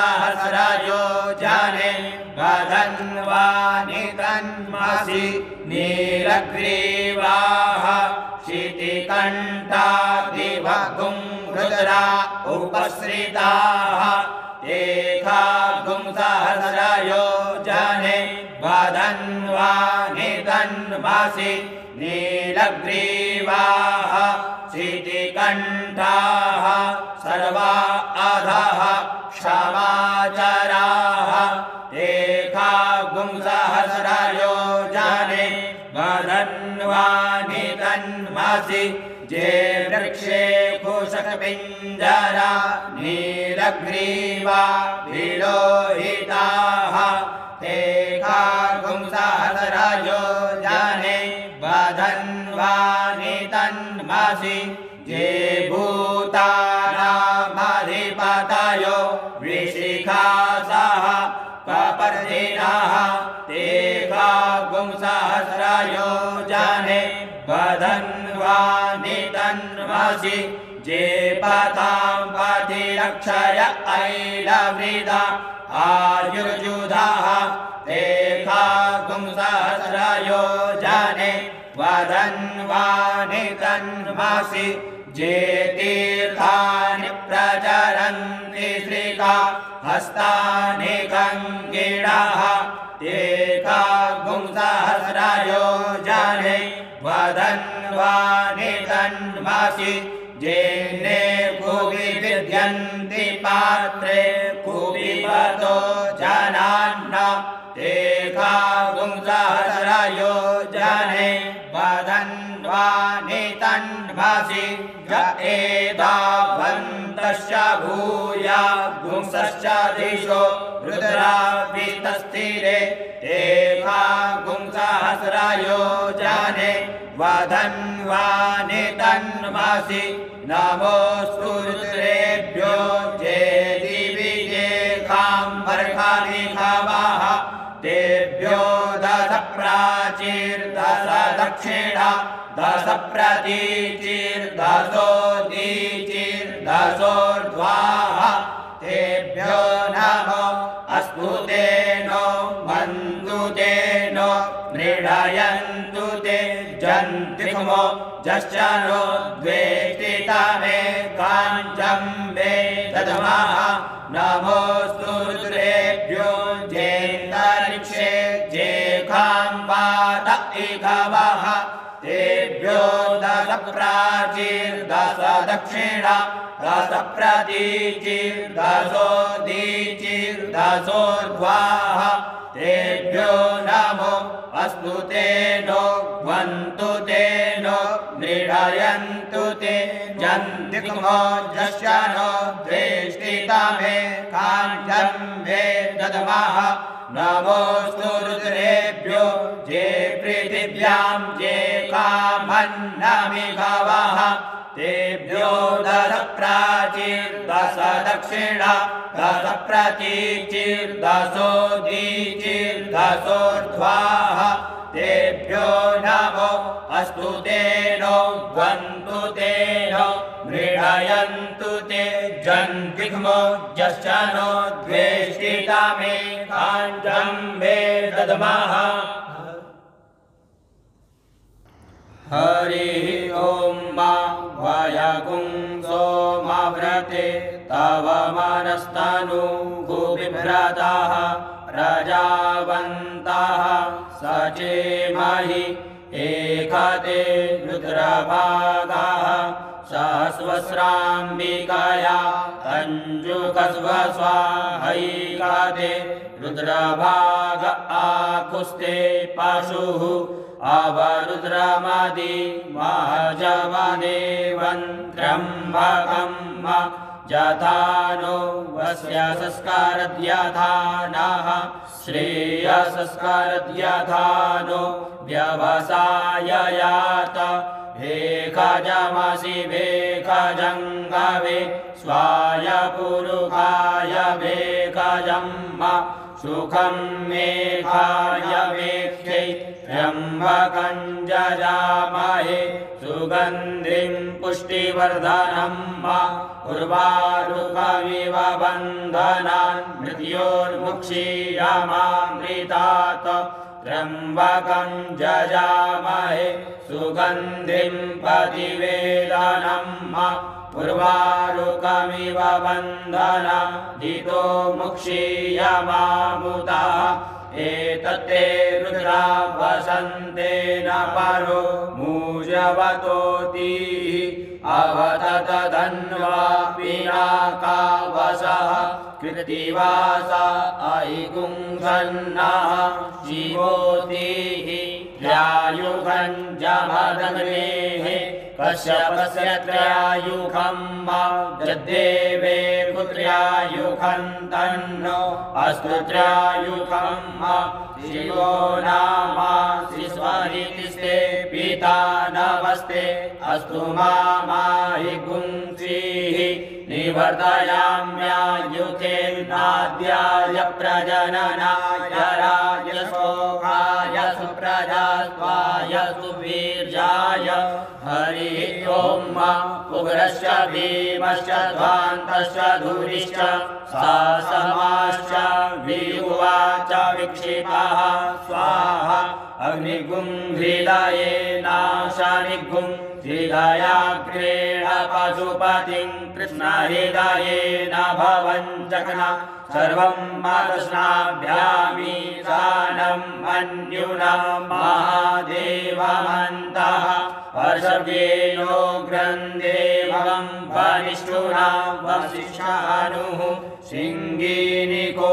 जाने वधन्वानि तन्वासि नीलग्रीवाः शितिकण्ठादिवगुं रुद्रा उपश्रिताः एकागुंसहस्रायो जाने वधन्वानि तन्वासि नीलग्रीवाः शितिकण्ठाः सर्वा अधः क्षमाचराः एकागुंसहस्रायो जाने वधन्वानि तन्वासि जे वृक्षे कुशकपिञ्जरा नीलग्रीवा विलोहिताः एकागुंसहस्रायो जाने वधन्वानि तन्वासि ये भूतानामधिपतयो वृषिकासः कपर्दिनः एकागुंसहस्रायो जाने वधन्वानि तन्वासि जे पतां पतिरक्षय ऐलवृदा आयुर्युधाः एकागुंसहस्रायो जाने वधन्वानि तन्वासि जे तीर्थानि प्रचरन्ति श्रीका हस्तानि गङ्गिणः एकागुंसहस्रायो जाने वधन्वानि तन्वासि जेने भुवि विद्यन्ति पात्रे कुपिबतो जनान्न एकागुंसहस्रायो जाने वधन्वानि तन्वासि य एतावन्तश्च भूया गुंसश्च दिशो रुद्राभितस्थिरे एकागुंसहस्रायो जाने वधन्वानि तन्वासि नमोऽस्तु रुद्रेभ्यो जे दिवि ये खाम्बर्खानि खावाः तेभ्यो दश प्राचीर्दश दक्षिणा दश प्रतीचीर्दशोदीचीर्दशोर्ध्वाः तेभ्यो नमो अस्तु ते नो बन्धु ते नो मृडयन्तु ते जन्तिमो जश्च नो द्वेष्टिता मे काञ्चं मे दद्मः नमोऽस्तु रुद्रेभ्यो जेन्तरिक्षे जे खाम्बात इघवः तेभ्यो दश प्राचीर्दश दक्षिणा दश प्रतीचीर्दशोदीचीर्दशोर्ध्वाः तेभ्यो नमो अस्तु ते नो वन्तु ते नो मृडयन्तु ते जन्तिमो जश्च नो द्वेष्टिता मे काञ्चं मे दद्मः नमोऽस्तु रुद्रेभ्यो जे पृथिव्यां जे कामन्नमिघवः तेभ्यो दश प्राचीर्दश दक्षिणा दश प्रतीचीर्दशोदीचीर्दशोर्ध्वाः तेभ्यो नमो अस्तु ते नो वन्तु ते नो मृडयन्तु ते जन्तिमो जश्च नो द्वेष्टिता मे काञ्चं मे दद्मः हरिः ॐ मा वयगुंसो मव्रते तव मनस्तनु गुबिभ्रताः प्रजावन्ताः सचेमहि एकते रुद्रभागाः सहस्वस्राम्बिकया तञ्जुकस्वस्वाहैकते रुद्रभाग आकुस्ते पशुः अवरुद्रमदि महजवनेवन्त्रम्भकं यथा नो वस्य संस्कारद्यथा नः श्रेयसंस्कारद्यथा नो व्यवसाययात भेखजमसि भेखजङ्गवे स्वाय पुरुखाय भेखजम्म सुखं मेघाय मेघ्यै त्र्यम्बकं जजामहे सुगन्धिं पुष्टिवर्धनं उर्वारुकमिव बन्धनान् मृत्योर्मुक्षीयमामृतात् त्र्यम्बकं जजामहे सुगन्धिं प्रतिवेदनम् उर्वारुकमिव बन्धनादितो मुक्षीयमामुतः एतत्ते रुद्रा वसन्तेन परो मूजवतोतिः अवततधन्वा पिनाकावसः कृत्तिवासा अहिगुंसन्नः शिवोतिः त्रयायुगं जमदग्नेः कश्यपस्य त्रयायुगं यद्देवे पुत्र्यायुगं तन्नो अस्तु त्रयायुगं शिवो नाम श्रीस्वरितिस्ते पिता नमस्ते अस्तु मामाहि गुंसीः निवर्तयाम्यायुधेनाद्याय प्रजननाय राजशोकाय सुप्रजास्वाय सुवीर्याय हरिः ॐ उग्रश्च भीमश्च ध्वान्तश्च धूरिश्च सासमाश्च वियुवाच विक्षिपः स्वाहा अग्निगुं हृदये नाशानिगुं हृदयाग्रेण पशुपतिं कृष्णहृदयेन भवञ्जग्न सर्वं मतस्नाभ्यामीशानं मन्युना महादेवमन्तः वर्षव्येनो ग्रन्देवं वनिष्ठुना वसिष्ठानुः सिंहीनिकोशाभ्यां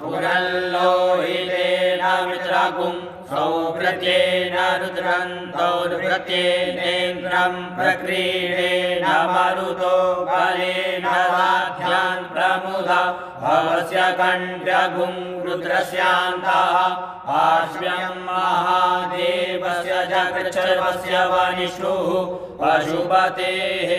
पुरल्लोहितेन मित्रगुं सौभृत्येन रुद्रन्तौर्भृत्येनेन्द्रं प्रक्रीडेन मरुतो बलेन साध्यान् प्रमुदा भवस्य कण्ठगुं रुद्रस्यान्तः पार्श्व्यं महादेवस्य जगच्छर्वस्य वनिष्ठुः पशुपतेः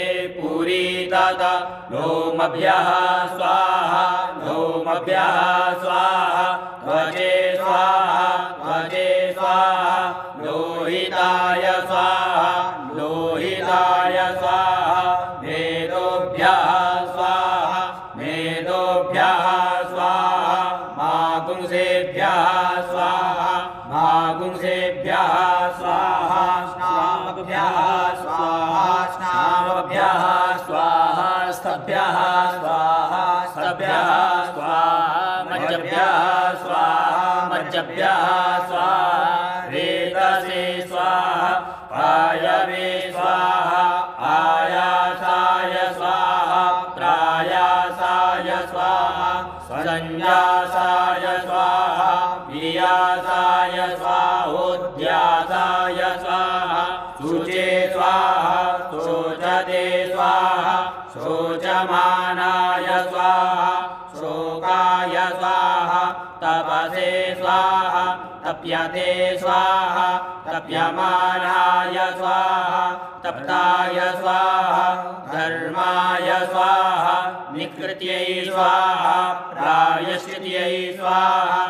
पुरी तथा लोमभ्यः स्वाहा लोमभ्यः स्वाहा ध्वजे स्वाहा ध्वजे स्वाहा लोहिताय स्वाहा लोहिताय स्वाहा वेदोभ्यः स्वाहा वेदोभ्यः स्वाहा मागुंसेभ्यः स्वाहा मागुंसेभ्यः स्वाहा स्नामभ्यः स्वाहा स्नामभ्यः स्वाहा स्तभ्यः स्वाहा स्तभ्यः स्वाहा मज्जभ्यः स्वाहा मज्जभ्यः स्वाहा रेतसे स्वाहा पायवे स्वाहा आयासाय स्वाहा प्रायासाय स्वाहा संन्यासाय स्वाहा वियासाय स्वाहोद्यासाय स्वाहा शुचे स्वाहा शोचते स्वाहा शोचमानाय स्वाहा शोकाय स्वाहा तपसे स्वाहा तप्यते स्वाहा तप्यमानाय स्वाहा तप्ताय स्वाहा धर्माय स्वाहा निकृत्यै स्वाहा प्रायश्चित्यै स्वाहा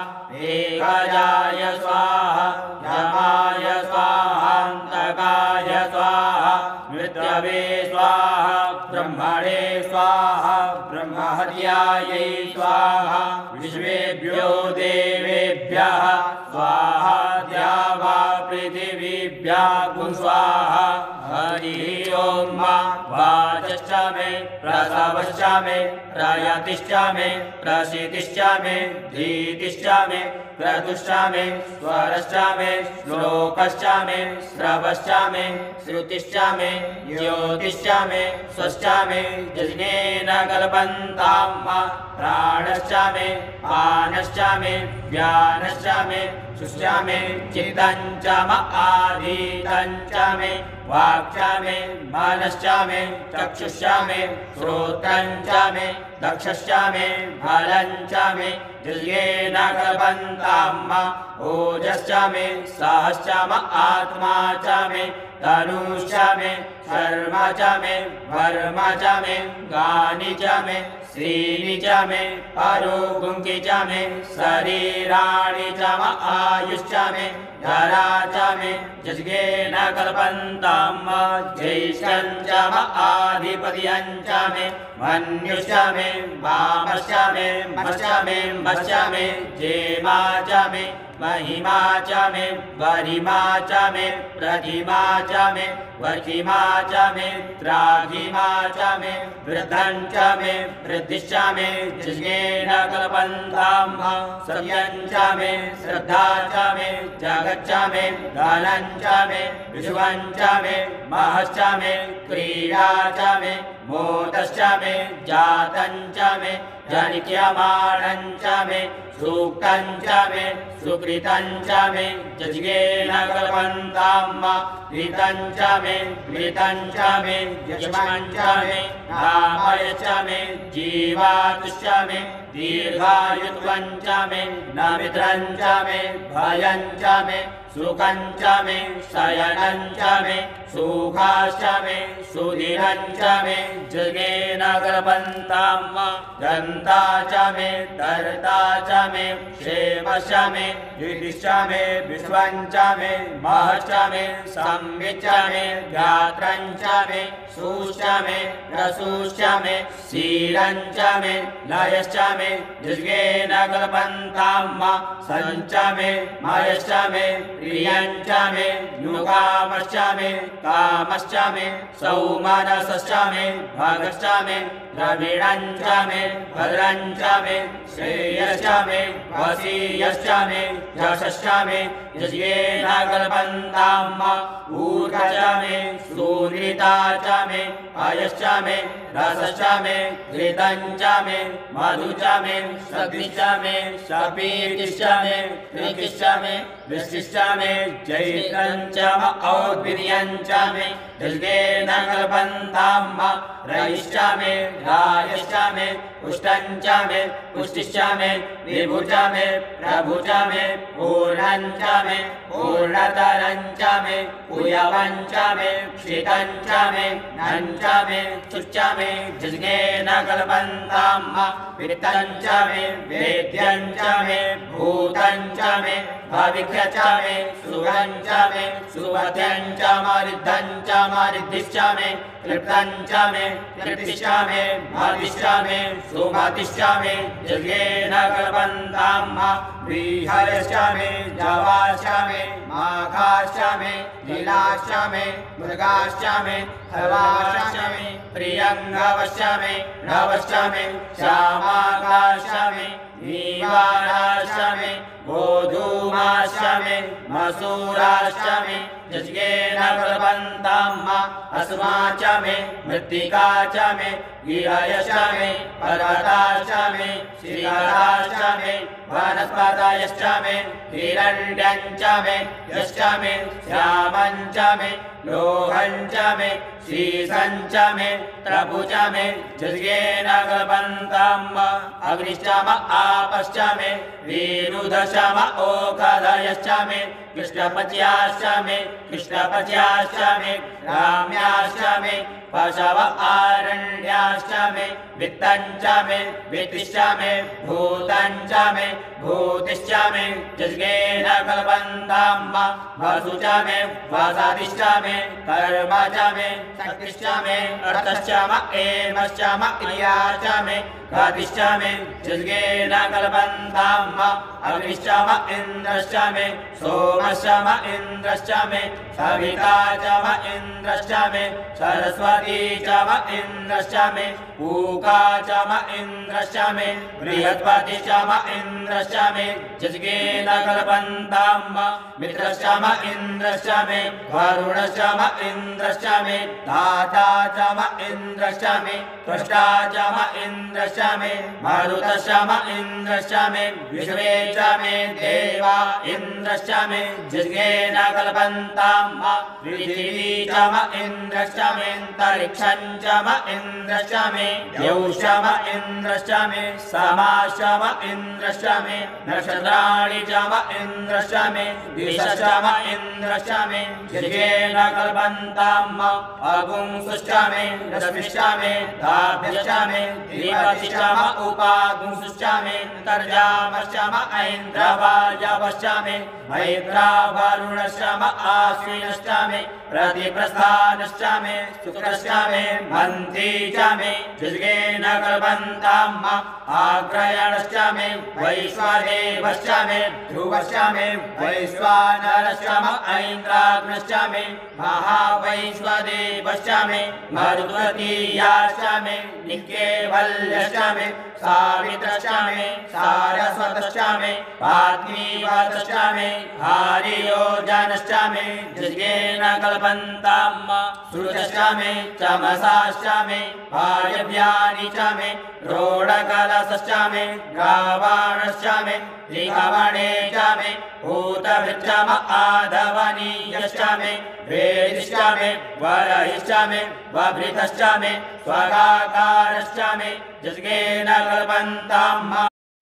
एकजाय स्वाहा यमाय स्वाहान्तकाय स्वाहा मृत्यवे स्वाहा ब्रह्मणे स्वाहा ब्रह्महत्यायै स्वाहा विश्वेभ्यो देवेभ्यः स्वाहा द्यावा पृथिवीभ्यः स्वाहा हरिः ॐ वाचश्च मे प्रसवश्च मे प्रयतिश्च मे प्रसिद्धिश्च मे धीतिश्च मे क्रतुश्च मे स्वरश्च मे श्लोकश्च मे श्रवश्च मे श्रुतिश्च मे ज्योतिश्च मे स्वश्च मे यज्ञेन कल्पन्तां प्राणश्च मे पानश्च मे व्यानश्च मे शुश्च मे चित्तं च आधीतं च मे वाक् च मे मनश्च मे चक्षुश्च मे श्रोत्रं च मे दक्षश्च मे बलं च मे जिह्वेन कल्पन्ताम् ओजश्च मे सहश्च म आत्मा च मे तनुश्च मे शर्म च मे वर्म च मे गानि च मे श्रीनि च मे परोगुंकि च मे शरीराणि च म आयुश्च मे जरा च मे जिह्वेन कल्पन्ताम् ज्येष्ठं च म आधिपत्यं च मे मन्युश्च मे वामश्च मे मश्च मे मश्च मे जेमा च मे महिमा च मे गरिमा च मे प्रतिमा च मे वहिमा च मे द्राघिमा च मे वृद्धं च मे वृद्धिश्च मे जिह्वेन कल्पन्ताम् सत्यं च मे श्रद्धा च मे जगच्च मे धनं च मे विश्वं च मे महश्च मे क्रीडा च मे मोदश्च मे जातं च मे जनिक्यमाणं च मे सूक्तं च मे सुकृतं च मे जिह्वेन कल्पन्ताम् ऋतं च मे मृतं च मे यक्ष्मं च मे नामयश्च मे जीवातुश्च मे दीर्घायुत्वं च मे नमित्रं च मे भयं च मे सुखं च मे शयनं च मे सुखाश्च मे सुधीरं च मे जिह्वेन कल्पन्ताम् दन्ता च मे कर्ता च मे क्षेमश्च मे युधिश्च मे विश्वं च मे महश्च मे संविच्च मे गात्रं च मे सुश्च मे रसुश्च मे शीलं च मे लयश्च मे जिह्वेन कल्पन्ताम् सञ्च मे मयश्च मे प्रियं च मे नुकामश्च मे कामश्च मे सौमनसश्च मे भगश्च मे द्रविणं च मे भद्रं च मे श्रेयश्च मे वसीयश्च मे यशश्च मे जिह्वेन कल्पन्ताम् ऊर्ध्व च मे सुनृता च मे अयश्च मे रसश्च मे घृतं च मे मधु च मे शक्ति च मे शपीतिश्च मे ऋकिश्च मे वृष्टिश्च मे चैत्रं च म औद्भिर्यं च मे जिह्वेन कल्पन्ताम् रयिश्च मे रायश्च मे पुष्टं च मे पुष्टिश्च मे विभु च मे प्रभु च मे पूर्णं च मे पूर्णतरं च मे उयवं च मे क्षितं च मे नं च मे चुश्च मे जिह्वेन कल्पन्ताम् वित्तं च मे वेद्यं च मे भूतं च मे भविष्य च मे सुरं च मे सुवध्यं च मरिद्धं च मरिद्धिश्च मे कृप्तं च मे कृतिश्च मे मतिश्च मे सुमतिश्च मे जिह्वेन कल्पन्ताम् व्रीहयश्च मे जवाश्च मे माघाश्च मे नीलाश्च मे मृगाश्च मे हवाश्च मे प्रियङ्गवश्च मे नवश्च मे श्यामाकाश्च मे नीवाराश्च मे गोधूमाश्च मे मसूराश्च मे जिह्वेन कल्पन्ताम् अस्मा च मे मृत्तिका च मे गिरयश्च मे पर्वताश्च मे शिखराश्च मे वनस्पतयश्च मे हिरण्यं च मे यश्च मे श्यामं च मे लोहं च मे शीशं च मे त्रपु च मे जिह्वेन कल्पन्ताम् अग्निश्च म आपश्च मे वीरुधश्च म ओखधयश्च मे कृष्णपच्याश्च मे कृष्णपच्याश्च मे राम्याश्च मे पशव आरण्याश्च मे वित्तं च मे वित्तिश्च मे भूतं च मे भूतिश्च मे जिह्वेन कल्पन्ताम् वसु च मे वसतिश्च मे कर्म च मे शक्तिश्च मे अर्थश्च म एमश्च म क्रिया च मे गतिश्च मे जिह्वेन कल्पन्ताम् अग्निश्च म इन्द्रश्च मे सोमश्च म इन्द्रश्च मे सविता च म इन्द्रश्च मे सरस्वती च म इन्द्रश्च मे पूका च म इन्द्रश्च मे बृहस्पति च म इन्द्रश्च मे जिह्वेन कल्पन्ताम् मित्रश्च म इन्द्रश्च मे वरुणश्च म इन्द्रश्च मे दाता च म इन्द्रश्च मे त्वष्टा च म इन्द्रश्च इन्द्रश्चामे मरुतश्चाम इन्द्रश्चामे विश्वे च मे देवा इन्द्रश्चामे जिज्ञेन कल्पन्ताम् पृथिवी च म इन्द्रश्चामे अन्तरिक्षं च म इन्द्रश्चामे द्यौश्चाम इन्द्रश्चामे समाश्चाम इन्द्रश्चामे नक्षत्राणि च म इन्द्रश्चामे दिशश्चाम इन्द्रश्चामे जिज्ञेन कल्पन्ताम् अगुंसुश्चामे रश्मिश्चामे ताभ्यश्चामे धीमतिश्चाम उपागुंसुश्चामे तर्जामश्चाम ऐन्द्रवायवश्चामे मैत्रा वरुणश्चाम आश्विनश्चामे प्रतिप्रस्थानश्चामे शुक्रश्चामे मन्त्री चामे जिज्ञेन कल्पन्ताम् आग्रयणश्चामे वैश्वादेवश्चामे ध्रुवश्चामे वैश्वानरश्चाम ऐन्द्राग्नश्चामे महावैश्वदेवश्चामे मरुद्वतीयाश्चामे निकेवल्यश्चामे सावित्रश्चामे सारस्वतश्चामे पात्नीवतश्चामे हारियोजनश्चामे जिज्ञेन कल्पन्ताम् श्रुतश्चामे चमसाश्चामे वायव्यानि चामे रोडकलशश्चामे गावाणश्चामे लिखवणे चामे भूतभृच्छाम आधवनीयश्चामे वेदिश्चामे वरहिश्चामे वभृतश्चामे स्वगाकारश्चामे जिज्ञेन कल्पन्ताम्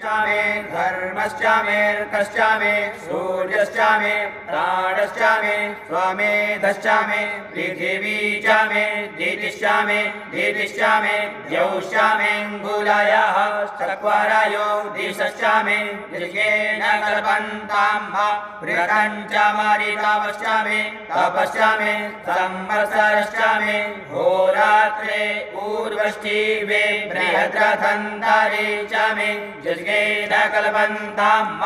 चामे धर्मश्चामेऽर्कश्चामे सूर्यश्चामे प्राणश्चामे स्वमेधश्चामे पृथिवी चामे दितिश्चामे दितिश्चामे द्यौश्चामेऽङ्गुलयः चत्वारयो दिशश्चामे जिज्ञेन कल्पन्ताम् बृहञ्चमरितवश्चामे तपश्चामे संवत्सरश्चामे होरात्रे ऊर्वश्चिवे बृहद्रथन्तरे चामे जिज्ञेन कल्पन्ताम्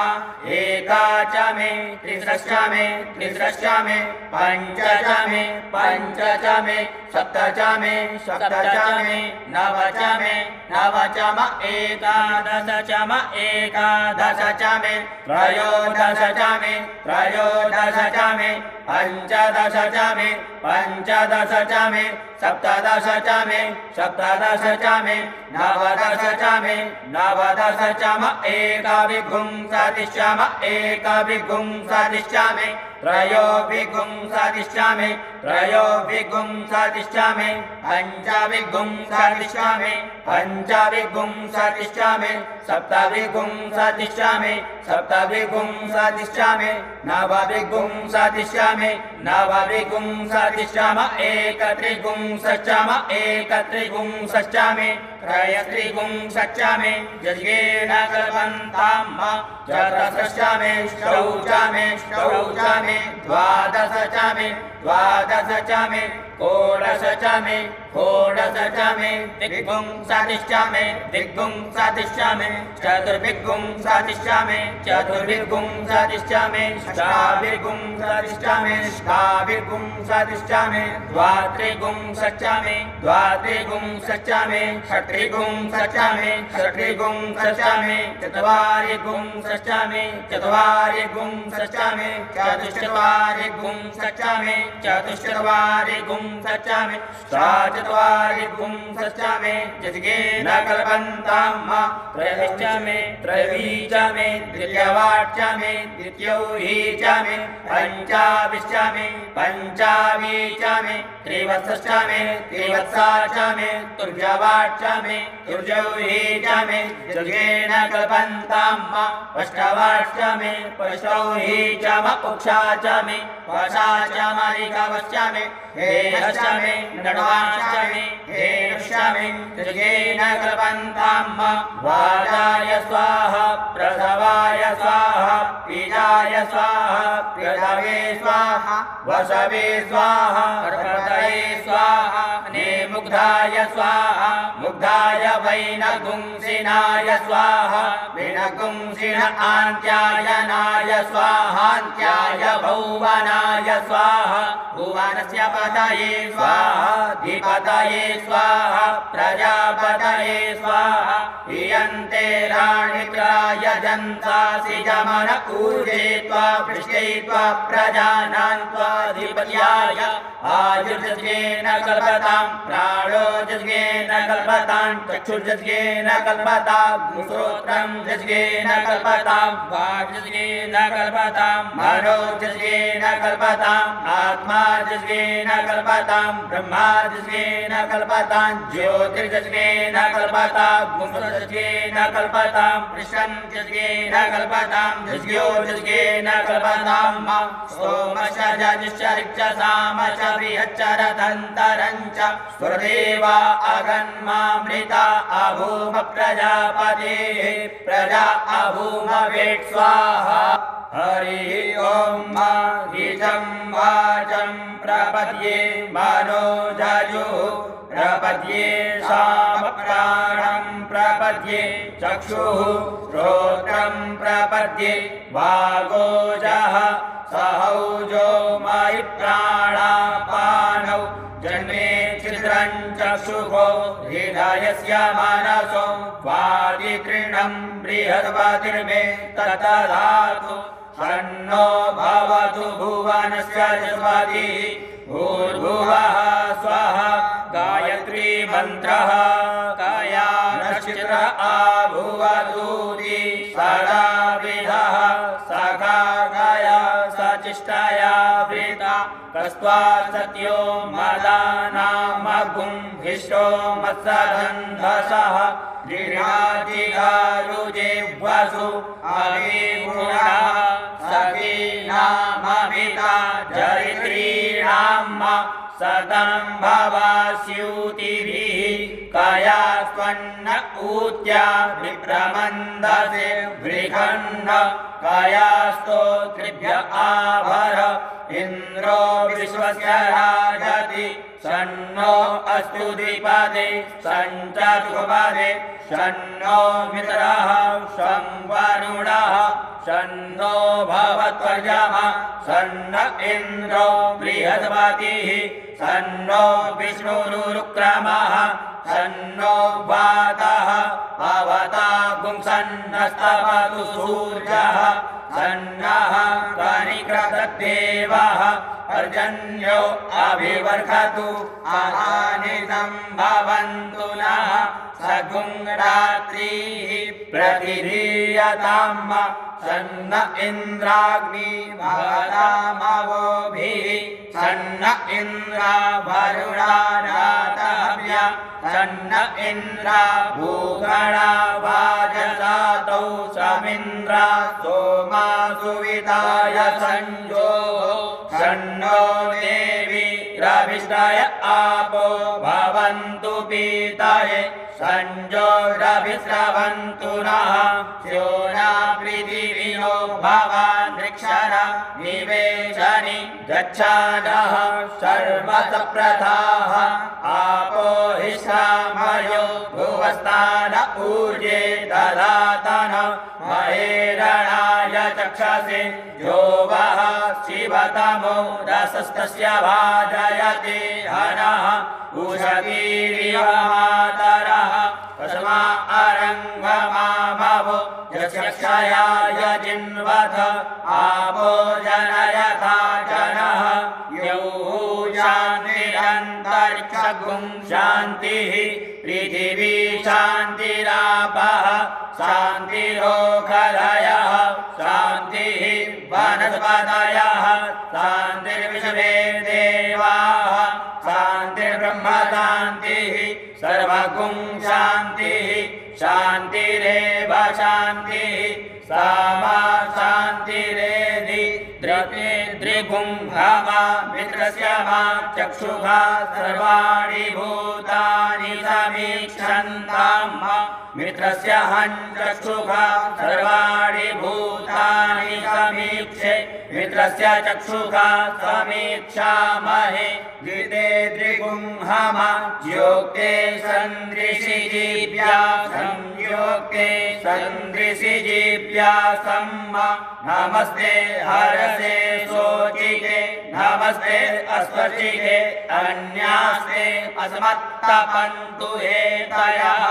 एका चामे त्रिसृश्चामे त्रिसृश्चामे पञ्च चामे पञ्च चामे सप्त चामे सप्त चामे नव चामे नव चाम एकादश चाम एकादश चामे त्रयोदश चामे त्रयोदश चामे पञ्चदश चामे पञ्चदश चामे सप्तदश चामे सप्तदश चामे नवदश चामे नवदश चाम एकविंशतिश्चाम एकविंशतिश्चामे त्रयोविंशतिश्चामे त्रयोविंशतिश्चामे पञ्चविंशतिश्चामे पञ्चविंशतिश्चामे सप्तविंशतिश्चामे सप्तविंशतिश्चामे नवविंशतिश्चामे नवविंशतिश्चाम एकत्रिंशच्चाम एकत्रिंशच्चामे त्रयस्त्रिंशच्चामे जिज्ञेन कल्पन्ताम् चतुर्दशचामे षोडशचामे षोडशचामे द्वादशचामे द्वादशचामे षोडशचामे षोडशचामे दिग्विंशतिश्चामे दिग्विंशतिश्चामे चतुर्विंशतिश्चामे चतुर्विंशतिश्चामे षष्ठाविंशतिश्चामे षष्ठाविंशतिश्चामे द्वात्रिंशच्चामे द्वात्रिंशच्चामे षट्त्रिंशच्चामे षट्त्रिंशच्चामे चत्वारिंशच्चामे चत्वारिंशच्चामे चतुश्चत्वारिंशच्चामे चतुश्चत्वारिंशच्चामे चत्वारिंशच्चामे जिज्ञेन कल्पन्ताम् त्रयश्चामे त्रयवीचामे द्वितीयवाच्चामे द्वितीयौहीचामे पञ्चाविश्चामे पञ्चावीचामे त्रिवत्सश्चामे त्रिवत्साचामे तुर्यवाच्चामे तुर्यौहीचामे जिज्ञेन कल्पन्ताम् पष्टवाच्चामे पष्टौहीचाम उक्षाचामे पशाचामरिकवश्चामे हेयश्चामे नटवाश्चामे हेयश्चामे जिज्ञेन कल्पन्ताम् वाजाय स्वाहा प्रसवाय स्वाहा पीजाय स्वाहा प्रसवे स्वाहा वसवे स्वाहा प्रपदये स्वाहा नेमुग्धाय स्वाहा मुग्धाय वैनगुंसिनाय स्वाहा वैनगुंसिन आन्त्यायनाय स्वाहान्त्याय भुवनाय स्वाहा भुवनस्य पतये स्वाहा धिपतये स्वाहा प्रजापतये स्वाहा इयन्ते राणित्राय जन्तासि जमन ऊर्जेत्वा पृष्ठयित्वा प्रजानान् त्वाधिपत्याय आयुर्जज्ञेन कल्पतां प्राणो जज्ञेन कल्पतां चक्षुर्जज्ञेन कल्पतां श्रोत्रं जज्ञेन कल्पतां वाग्जज्ञेन कल्पतां मनो जज्ञेन कल्पतां आत्मा जज्ञेन कल्पतां ब्रह्मा जज्ञेन कल्पतां ज्योतिर्जज्ञेन कल्पतां गुणजज्ञेन कल्पतां कृष्णं जज्ञेन कल्पतां जज्ञो जज्ञेन कल्पतां सोमश्च जजुश्च ऋक्षसामश्च बृहच्च रथन्तरञ्च स्वदेवा अगन्मामृता अभूम प्रजापतिः प्रजा अभूम वेट् स्वाहा हरिः ॐ ईशं वाचं प्रपद्ये मनो जजुः प्रपद्ये सामप्राणं प्रपद्ये चक्षुः श्रोत्रं प्रपद्ये वागोजः सहौजो मयि प्राणापानौ जन्मे छिद्रं चक्षुषो हृदयस्य मनसो वादिकृणं बृहस्पतिर्मे ततधातु शन्नो भवतु भुवनस्य जस्पतिः भूर्भुवः स्वः गायत्री मन्त्रः काया नक्षत्र आभुवदूति सदा विधः सखा गाया सचिष्टाया वृता कस्त्वा सत्यो मदानामगुं हिष्टो मत्सगन्धसः दृढातिगारुजे वसु अभिगुणाः सखीनामभिता जरित्रीणां सतं भवास्यूतिभिः कया स्वन्न ऊत्या विप्रमन्दसे बृहन्न कया स्तोत्रिभ्य आभर इन्द्रो विश्वस्य राजति शन्नो अस्तु द्विपदे सञ्चतुपदे शन्नो मित्रः शं वरुणः शन्नो भवत्वर्यमा शन्न इन्द्रो बृहस्पतिः शन्नो विष्णुरुक्रमः शन्नो वातः अवता गुंसन्नस्तवतु सूर्यः शन्नः कनिक्रतदेवः पर्जन्यो अभिवर्षतु आनितं भवन्तु नः सगुं रात्रिः प्रतिधीयताम् शन्न इन्द्राग्नि भवतामवोभिः शन्न इन्द्रा वरुणा रातव्य शन्न इन्द्रा भूगणा वाजसातौ समिन्द्रा सोमा सुविताय संजो शन्नो देवी रविष्टाय आपो भवन्तु पीताये संजोरभिस्रवन्तु नः स्योना पृथिविनो भवान् ऋक्षर निवेशनि गच्छानः सर्वसप्रथाः आपो हिष्ठामयो भुवस्तान ऊर्जे दधातन महेरणाय चक्षसे यो वः शिवतमो रसस्तस्य भाजयते हनः उषतीरिव मातरः तस्मा अरङ्गमाभवो यक्षयाय जिन्वथ आपो जनयथा जनः यौः शान्तिरन्तरिक्षगुं शान्तिः पृथिवी शान्तिरापः शान्तिरोखलयः शान्तिः वनस्पतयः शान्तिर्विश्वे देवाः शान्तिर्ब्रह्म शान्तिः सर्वगुं शान्तिः शान्तिरेव शान्तिः सामा शान्तिरेधि द्रते द्रिगुं हमा मित्रस्य मा चक्षुषा सर्वाणि भूतानि समीक्षन्तां मित्रस्य हं चक्षुषा सर्वाणि भूतानि समीक्षे मित्रस्य चक्षुषा समीक्षामहे द्विते द्रिगुं हमा योक्ते सन्दृशिजीभ्या संयोक्ते सन्दृश ऋषिजीभ्यासम् नमस्ते हरसे शोचिके नमस्ते अस्पर्शिके अन्यास्ते अस्मत्तपन्तु हेतयः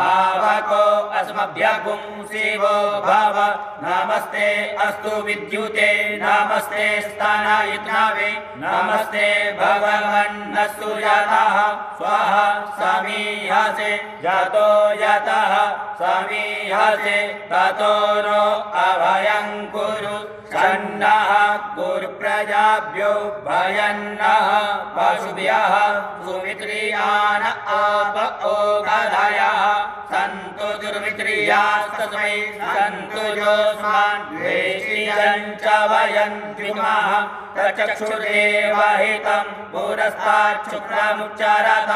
आवको अस्मभ्यगुंसिवो भव नमस्ते अस्तु विद्युते नमस्ते स्तनयित्नवे नमस्ते भगवन्नस्तु यतः स्वः समीहसे जतो यतः समीहसे ततो नो अभयं कुरु सन्नः गुरुप्रजाभ्यो भयन्नः पशुभ्यः सुमित्रियान आप ओगधयः सन्तु दुर्मित्रियास्तस्मै सन्तु योऽस्मान् द्वेषियं च वयं द्विमः तचक्षुर्देवहितं पुरस्तात् शुक्रमुच्चरत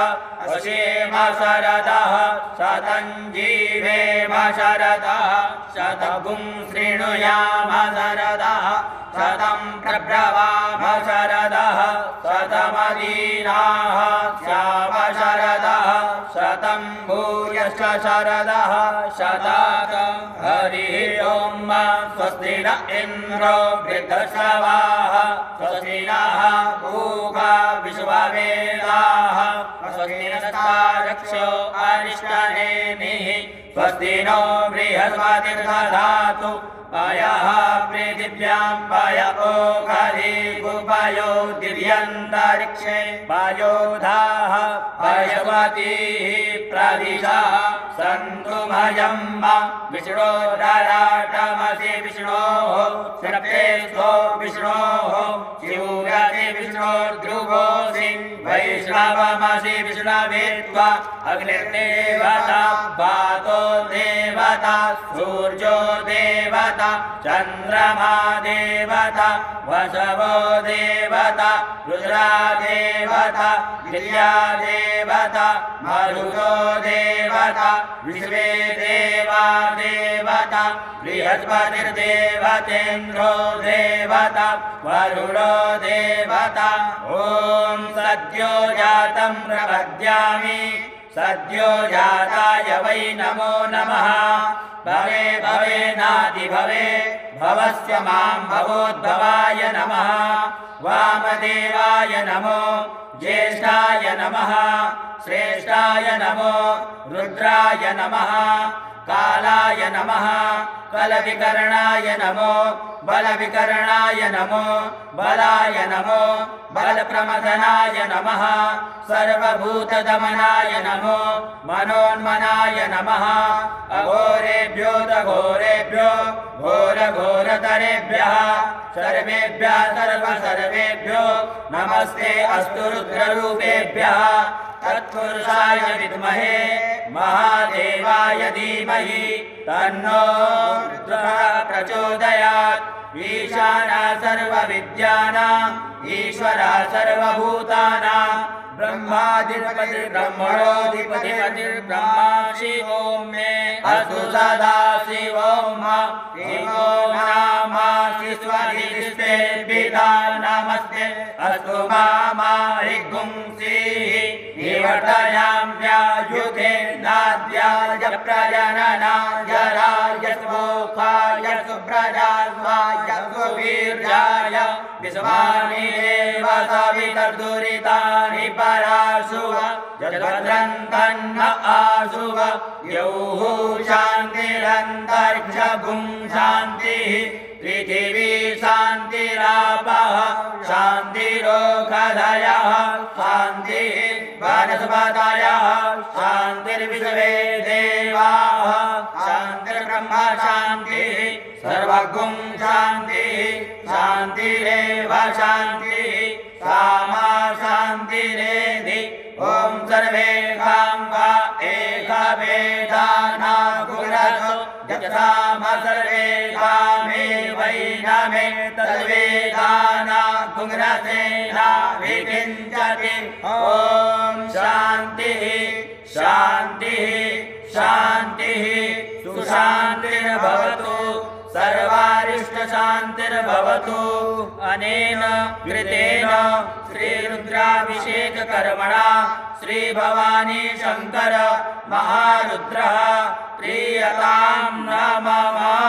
वशेम शरदः शतं जीवेम शरदः शतगुं शृणुयाम शरदः शतं प्रब्रवाम शरदः शतमदीनाः स्याम शरदः शतं भूयश्च शरदः शताकं हरिः ॐ स्वस्ति न इन्द्रो वृद्धश्रवाः स्वस्ति नः पूषा विश्ववेदाः स्वस्ति नस्तारक्षो अरिष्टनेमिः स्वस्ति नो बृहस्पतिर्दधातु पयः पृथिव्यां पय ओखधिगुपयो दिव्यन्तरिक्षे पयोधाः पयवतीः प्रदिशः सन्तु भयं विष्णोरराटमसि विष्णोः श्रप्तेस्थो विष्णोः शिवगति विष्णोर्ध्रुवोऽसि वैष्णवमसि विष्णवे त्वा अग्निर्देवता वातो देवता सूर्यो देवता चन्द्रमा देवता वसवो देवता रुद्रा देवता विद्या देवता मरुतो देवता विश्वे देवा देवता बृहस्पतिर्देवतेन्द्रो देवता वरुणो देवता ॐ सद्यो जातं प्रपद्यामि सद्यो जाताय वै नमो नमः भवे भवेनादि भवे भवस्य मां भवोद्भवाय नमः वामदेवाय नमो ज्येष्ठाय नमः श्रेष्ठाय नमो रुद्राय नमः कालाय नमः कलविकरणाय नमो बलविकरणाय नमो बलाय नमो बलप्रमदनाय नमः सर्वभूतदमनाय नमो मनोन्मनाय नमः अघोरेभ्यो दघोरेभ्यो घोरघोरतरेभ्यः सर्वेभ्यः सर्वसर्वेभ्यो नमस्ते अस्तु रुद्ररूपेभ्यः तत्पुरुषाय विद्महे महादेवाय धीमहि तन्नो रुद्रः प्रचोदयात् ईशानः सर्वविद्यानाम् ईश्वरः सर्वभूतानां ब्रह्माधिपतिर्ब्रह्मणोऽधिपतिर्ब्रह्मा शिवो मे अस्तु सदा शिवो शिवो नामासि स्वधिष्ठेऽर्पिता नमस्ते अस्तु मामारिगुंसीः निवर्तयाम्यायुधे नाद्याय प्रजननाय राजस्वोखाय सुप्रजास्वाय सुवीर्याय विश्वानि देव सवितर्दुरितानि पराशुव जगद्रं तन्न आशुव यौः शान्तिरन्तरिक्षभुं शान्तिः पृथिवी शान्तिरापः शान्तिरोषधयः शान्तिः वनस्पतयः शान्तिर्विश्वे देवाः शान्तिर्ब्रह्म शान्तिः सर्वगुं शान्तिः शान्तिरेव शान्तिः सामा शान्तिरेधि ॐ सर्वेषां वा एकवेदाना गुणसो यथाम सर्वेषामेवैनमे तद्वेदाना गुणसेना विकिञ्चति ॐ शान्तिः शान्तिः शान्तिः सुशान्तिर्भवतु सर्वारिष्टशान्तिर्भवतु अनेन कृतेन श्रीरुद्राभिषेककर्मणा श्रीभवानी शङ्कर महारुद्रः प्रीयतां नमः।